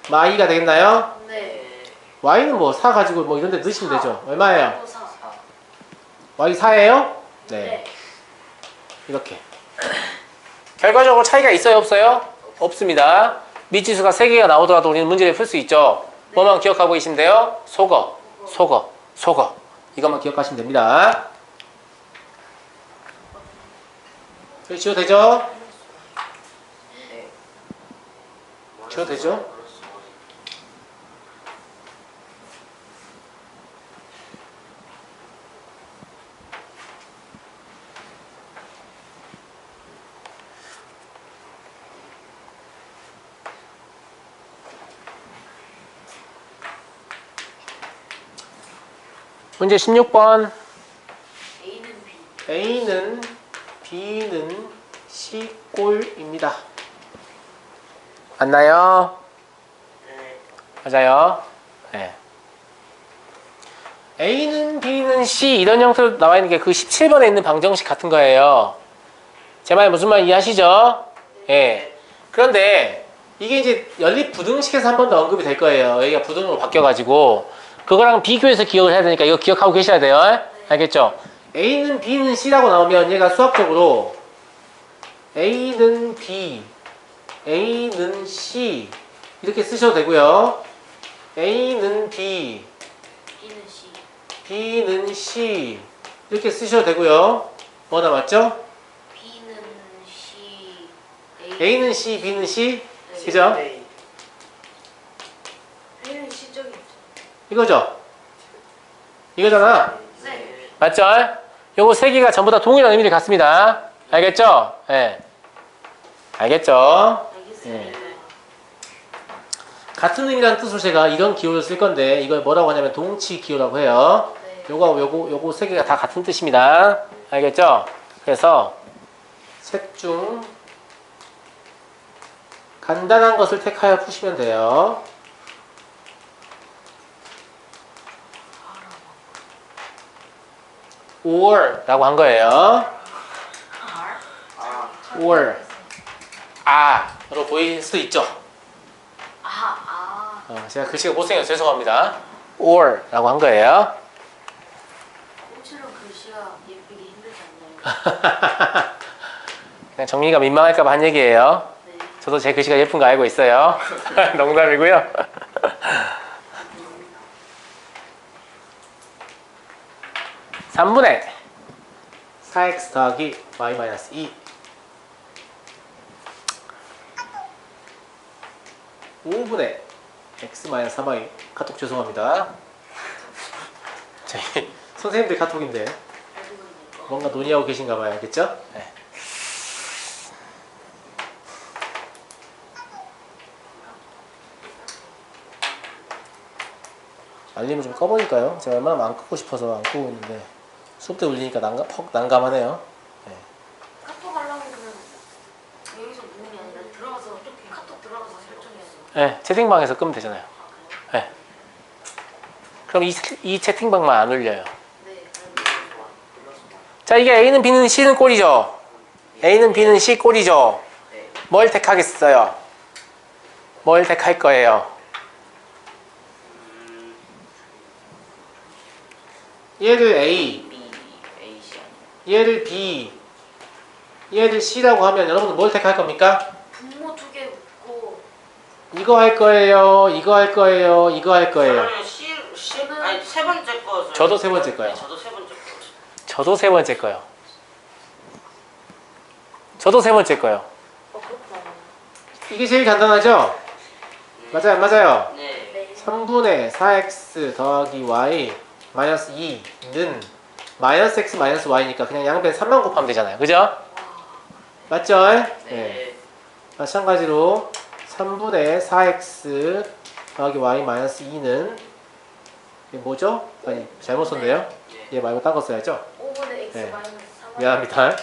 마이가 되겠나요? 네. y는 뭐 4 가지고 뭐 이런 데 넣으시면 되죠. 얼마예요? 또 4. y 4예요? 네. 네. 이렇게. 결과적으로 차이가 있어요? 없어요? 없습니다. 미지수가 3개가 나오더라도 우리는 문제를 풀 수 있죠. 뭐만 기억하고 계신데요? 속어, 속어, 속어. 이것만 기억하시면 됩니다. 지워도 되죠? 네. 지워도 되죠? 문제 16번. A는 B. A는 B는 C 꼴입니다. 맞나요? 네. 맞아요. 네. A는 B는 C 이런 형태로 나와 있는 게 그 17번에 있는 방정식 같은 거예요. 제 말 무슨 말 이해하시죠? 예. 그런데 이게 이제 연립 부등식에서 한 번 더 언급이 될 거예요. 여기가 부등으로 바뀌어가지고 그거랑 비교해서 기억을 해야 되니까 이거 기억하고 계셔야 돼요. 알겠죠? A는 B는 C라고 나오면 얘가 수학적으로 A는 B A는 C 이렇게 쓰셔도 되고요. A는 B, B는 C. B는 C 이렇게 쓰셔도 되고요. 뭐 남았죠? B는 C. A는 C, B는 C 네. 그죠? 네. B는 C적이 있죠. 이거죠? 이거잖아. 네. 맞죠? 요거 세 개가 전부 다 동일한 의미를 갖습니다. 알겠죠? 예. 알겠죠? 알겠습니다. 같은 의미라는 뜻으로 제가 이런 기호를 쓸 건데 이걸 뭐라고 하냐면 동치 기호라고 해요. 네. 요거 세 개가 다 같은 뜻입니다. 알겠죠? 그래서 셋 중 간단한 것을 택하여 푸시면 돼요. or 라고 한 거예요. 아, or 로 보일 수도 있죠. 제가 글씨가 못생겨서 죄송합니다. or 라고 한 거예요. 꽃처럼 글씨가 예쁘기 힘들지 않나요? 그냥 정리가 민망할까봐 한 얘기예요. 네. 저도 제 글씨가 예쁜 거 알고 있어요. 농담이고요. 3분의 4x 더하기 y 마이너스 2 5분의 x 마이너스 3y 카톡 죄송합니다. 저희 선생님들 카톡인데 알고 있는 거. 뭔가 논의하고 계신가 봐요. 알겠죠? 네. 알림을 좀 꺼버릴까요? 제가 얼마나 안 끄고 싶어서 안 끄고 있는데 수업 때 울리니까 퍽 난감하네요. 네. 카톡 하려고 그러면 여기서 모음이 아니라 들어가서 카톡 들어가서 설정해야죠. 네, 채팅방에서 끄면 되잖아요. 네. 그럼 이 채팅방만 안 울려요. 네, 알겠습니다. 자, 이게 A는 B는 C는 꼴이죠. A는 B는 C 꼴이죠. 네. 뭘 택하겠어요? 뭘 택할 거예요? 얘를 A, B, A, C 아니에요? 얘를 B, 얘를 C라고 하면 여러분은 뭘 택할 겁니까? 분모 두 개 웃고 이거 할 거예요, 이거 할 거예요, 이거 할 거예요. 저는 C, 아니 세 번째 거. 저도 세 번째 거요. 네, 저도 세 번째 거. 저도 세 번째 거요. 저도 세 번째 거요. 그렇구나. 이게 제일 간단하죠? 맞아요, 안 맞아요? 네. 네. 3분의 4x 더하기 y 마이너스 2는 마이너스 x 마이너스 y니까 그냥 양변 3만 곱하면 되잖아요. 그죠? 맞죠? 네. 마찬가지로 3분의 4x 더하기 y 마이너스 2는 이게 뭐죠? 아니 잘못 썼네요. 얘 말고 딴 거 써야죠? 5분의 X 네. 마이너스 3. 미안합니다.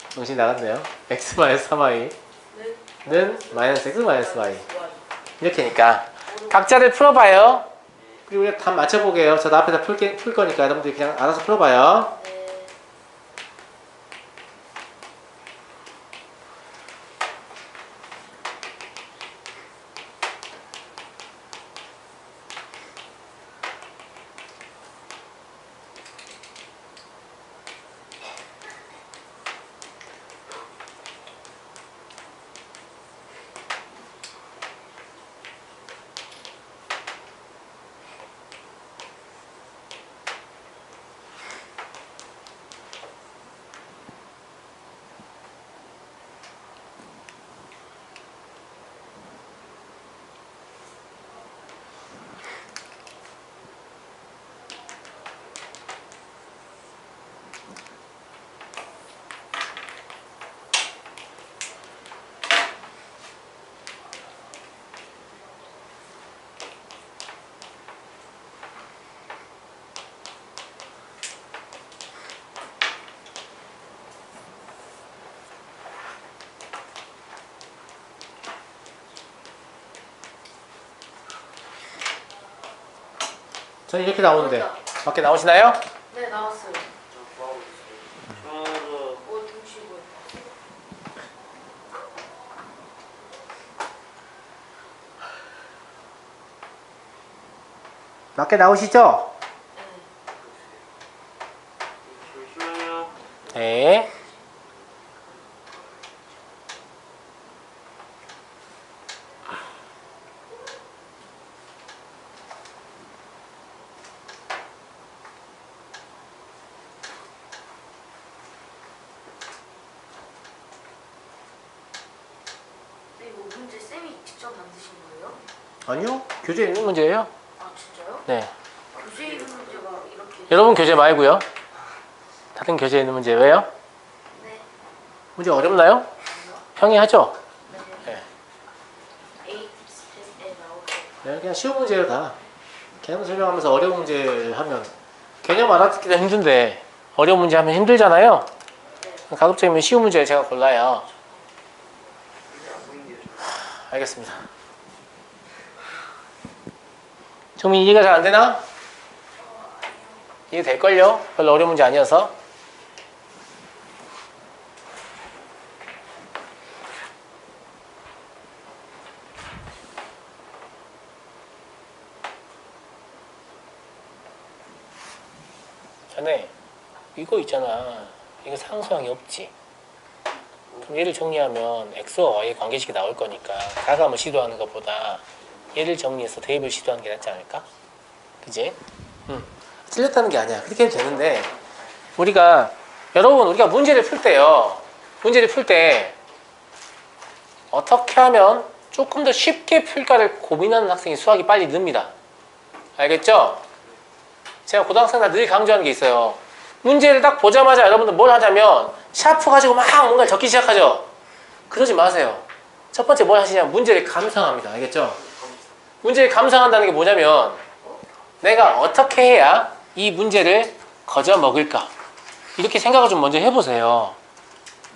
정신 나갔네요. x 마이너스 3y는 마이너스 x 마이너스 y 이렇게니까 각자를 풀어봐요. 그리고 우리가 답 맞춰보게요. 저도 앞에다 풀 거니까 여러분들이 그냥 알아서 풀어봐요. 네. 저는 이렇게 나오는데 그렇다. 밖에 나오시나요? 네, 나왔어요. 저 뭐하고 있어요? 저도 두시고요. 밖에 나오시죠? 잠시만요. 네. 아니요. 교재에 있는 문제예요. 아 진짜요? 네. 교재에 있는 문제가 이렇게. 여러분 교재 말고요. 다른 교재에 있는 문제 왜요? 네. 문제 어렵나요? 평이하죠? 네. A 스텝에 나오죠. 네, 그냥 쉬운 문제예요 다. 개념 설명하면서 어려운 문제를 하면 개념 알아듣기도 힘든데 어려운 문제 하면 힘들잖아요. 가급적이면 쉬운 문제를 제가 골라요. 알겠습니다. 정민 이해가 잘 안 되나? 이해 될걸요? 별로 어려운 문제 아니어서. 자네 이거 있잖아. 이거 상수항이 없지. 그럼 얘를 정리하면 x와 y의 관계식이 나올 거니까 가감을 시도하는 것보다 얘를 정리해서 대입을 시도하는 게 낫지 않을까? 그지? 틀렸다는 게 아니야. 그렇게 해도 되는데 우리가 문제를 풀 때요. 문제를 풀 때 어떻게 하면 조금 더 쉽게 풀까를 고민하는 학생이 수학이 빨리 늡니다. 알겠죠? 제가 고등학생들 늘 강조하는 게 있어요. 문제를 딱 보자마자 여러분들 뭘 하자면 샤프 가지고 막 뭔가를 적기 시작하죠. 그러지 마세요. 첫 번째 뭘 하시냐면 문제를 감상합니다. 알겠죠? 문제를 감상한다는 게 뭐냐면 내가 어떻게 해야 이 문제를 거저 먹을까? 이렇게 생각을 좀 먼저 해보세요.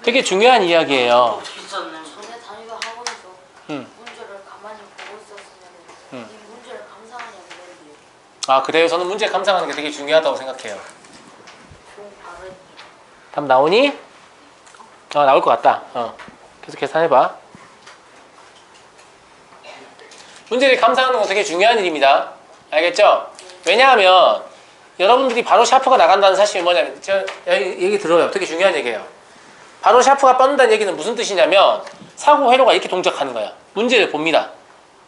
되게 중요한 이야기예요. 비쌌네. 전에 다니던 학원에서 음. 문제를 가만히 보고 있었으면 이 문제를 감상하냐고 그랬는데 아 그래요? 저는 문제 감상하는 게 되게 중요하다고 생각해요. 좀 다른. 답 나오니? 나올 것 같다. 계속 계산해봐. 문제를 감상하는 건 되게 중요한 일입니다. 알겠죠? 왜냐하면 여러분들이 바로 샤프가 나간다는 사실이 뭐냐면 제가 얘기 들어요. 되게 중요한 얘기예요. 바로 샤프가 뻗는다는 얘기는 무슨 뜻이냐면 사고 회로가 이렇게 동작하는 거야. 문제를 봅니다.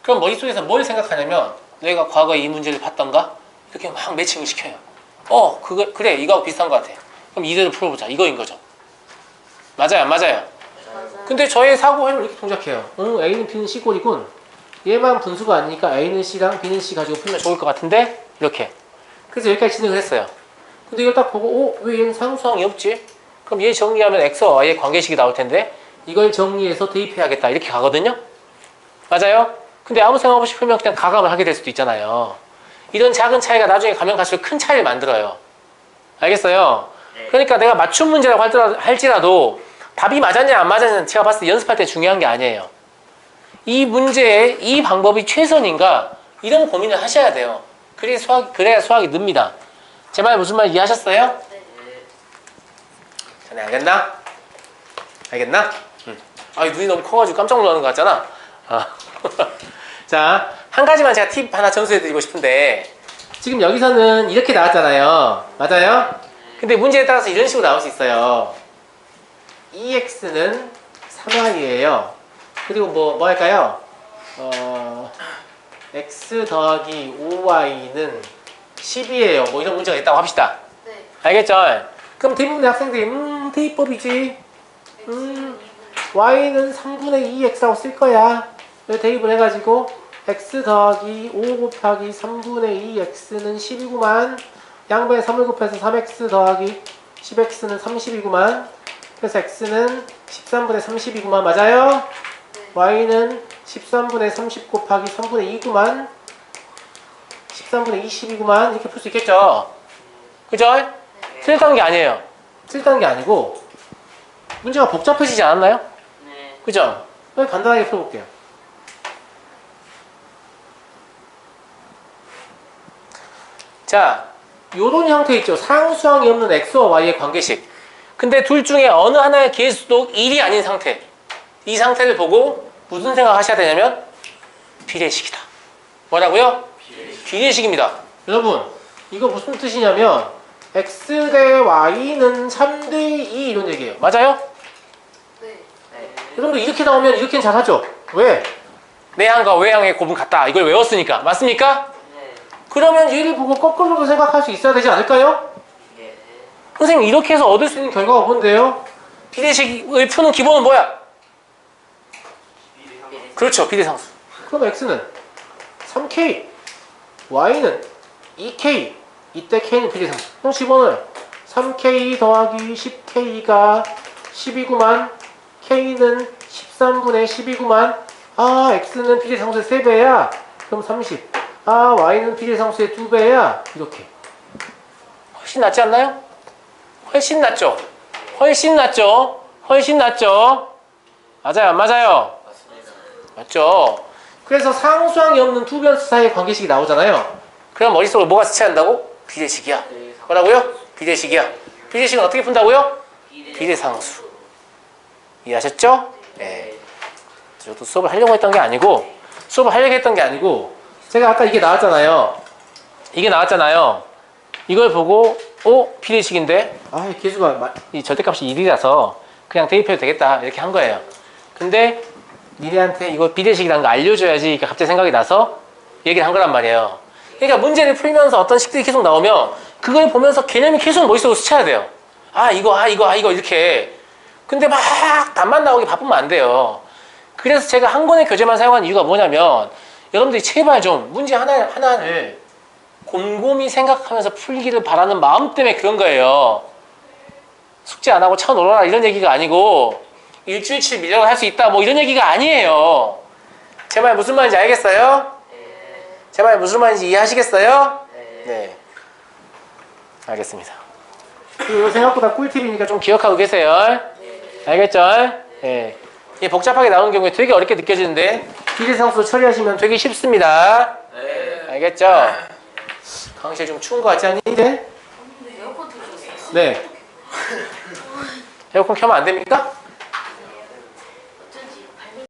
그럼 머릿속에서 뭘 생각하냐면 내가 과거에 이 문제를 봤던가? 이렇게 막 매칭을 시켜요. 그래 이거하고 비슷한 것 같아. 그럼 이대로 풀어보자. 이거인 거죠. 맞아요 안 맞아요? 맞아요. 근데 저의 사고 회로를 이렇게 동작해요. A는 B는 C 꼴이군. 얘만 분수가 아니니까 A는 C랑 B는 C 가지고 풀면 좋을 것 같은데 이렇게. 그래서 여기까지 진행을 했어요. 근데 이걸 딱 보고 왜 얘는 상수항이 없지? 그럼 얘 정리하면 X와 Y의 관계식이 나올 텐데 이걸 정리해서 대입해야겠다 이렇게 가거든요. 맞아요? 근데 아무 생각 없이 풀면 그냥 가감을 하게 될 수도 있잖아요. 이런 작은 차이가 나중에 가면 갈수록 큰 차이를 만들어요. 알겠어요? 네. 그러니까 내가 맞춤 문제라고 할지라도 답이 맞았냐 안 맞았냐는 제가 봤을 때 연습할 때 중요한 게 아니에요. 이 문제에 이 방법이 최선인가 이런 고민을 하셔야 돼요. 그래야 수학이 늡니다. 제 말 무슨 말 이해하셨어요? 네. 자네 알겠나? 알겠나? 눈이 너무 커가지고 깜짝 놀라는 것 같잖아. 자, 한 가지만 제가 팁 하나 전수해드리고 싶은데 지금 여기서는 이렇게 나왔잖아요. 맞아요? 근데 문제에 따라서 이런 식으로 나올 수 있어요. 2x는 3y예요. 그리고 뭐 할까요? x 더하기 5y는 10이에요. 뭐 이런 문제가 있다고 합시다. 네. 알겠죠? 그럼 대부분의 학생들이 대입법이지. y는 3분의 2x라고 쓸 거야. 대입을 해가지고 x 더하기 5 곱하기 3분의 2x는 10이구만. 양변에 3을 곱해서 3x 더하기 10x는 30이구만. 그래서 x는 13분의 30이구만. 맞아요? y는 13분의 30 곱하기 3분의 2구만. 13분의 20이구만. 이렇게 풀 수 있겠죠? 그죠? 틀렸다는 게 아니에요. 틀렸다는 게 아니고 문제가 복잡해지지 않았나요? 네. 그죠? 간단하게 풀어볼게요. 자, 요런 형태 있죠. 상수항이 없는 x와 y의 관계식. 근데 둘 중에 어느 하나의 개수도 1이 아닌 상태. 이 상태를 보고 무슨 생각 하셔야 되냐면 비례식이다. 뭐라고요? 비례식입니다. 여러분, 이거 무슨 뜻이냐면 x 대 y는 3대 2 이런 얘기예요. 맞아요? 네. 여러분들 이렇게 나오면 이렇게는 잘하죠? 왜? 내항과 외항의 곱은 같다. 이걸 외웠으니까. 맞습니까? 네. 그러면 얘를 보고 거꾸로도 생각할 수 있어야 되지 않을까요? 네. 선생님 이렇게 해서 얻을 수 있는 결과가 뭔데요? 비례식을 푸는 기본은 뭐야? 그렇죠. 비례상수. 그럼 x는 3K. Y는 2K. 이때 K는 비례상수. 그럼 집어넣어요. 3K 더하기 10K가 10이구만. K는 13분의 10이구만. 아, X는 비례상수의 3배야. 그럼 30. 아, Y는 비례상수의 2배야. 이렇게. 훨씬 낫지 않나요? 훨씬 낫죠? 훨씬 낫죠? 훨씬 낫죠? 맞아요, 안 맞아요? 맞습니다. 맞죠? 그래서 상수항이 없는 두 변수 사이의 관계식이 나오잖아요. 그럼 머릿속으로 뭐가 스쳐한다고? 비례식이야. 뭐라고요? 비례식이야. 비례식은 어떻게 푼다고요? 비례상수. 이해하셨죠? 네. 저도 수업을 하려고 했던 게 아니고, 제가 아까 이게 나왔잖아요. 이걸 보고, 비례식인데, 이 계수가, 이 절대값이 1이라서 그냥 대입해도 되겠다. 이렇게 한 거예요. 근데, 니네한테 이거 비례식이라는 거 알려줘야지. 그러니까 갑자기 생각이 나서 얘기를 한 거란 말이에요. 그러니까 문제를 풀면서 어떤 식들이 계속 나오면, 그걸 보면서 개념이 계속 머릿속으로 스쳐야 돼요. 이거, 이렇게. 근데 막 답만 나오기 바쁘면 안 돼요. 그래서 제가 한 권의 교재만 사용한 이유가 뭐냐면, 여러분들이 제발 좀 문제 하나를 곰곰이 생각하면서 풀기를 바라는 마음 때문에 그런 거예요. 숙제 안 하고 쳐 놀아라 이런 얘기가 아니고, 일주일치 밀려가 할 수 있다 뭐 이런 얘기가 아니에요. 제 말 무슨 말인지 알겠어요? 제 말 무슨 말인지 이해하시겠어요? 네. 알겠습니다. 이거 생각보다 꿀팁이니까 좀 기억하고 계세요. 알겠죠? 네. 이게 복잡하게 나오는 경우에 되게 어렵게 느껴지는데 비례상수 처리하시면 되게 쉽습니다. 네. 알겠죠? 강의실 좀 추운 거 같지 않니 이제? 에어컨 틀어줬어요. 네. 에어컨 켜면 안 됩니까?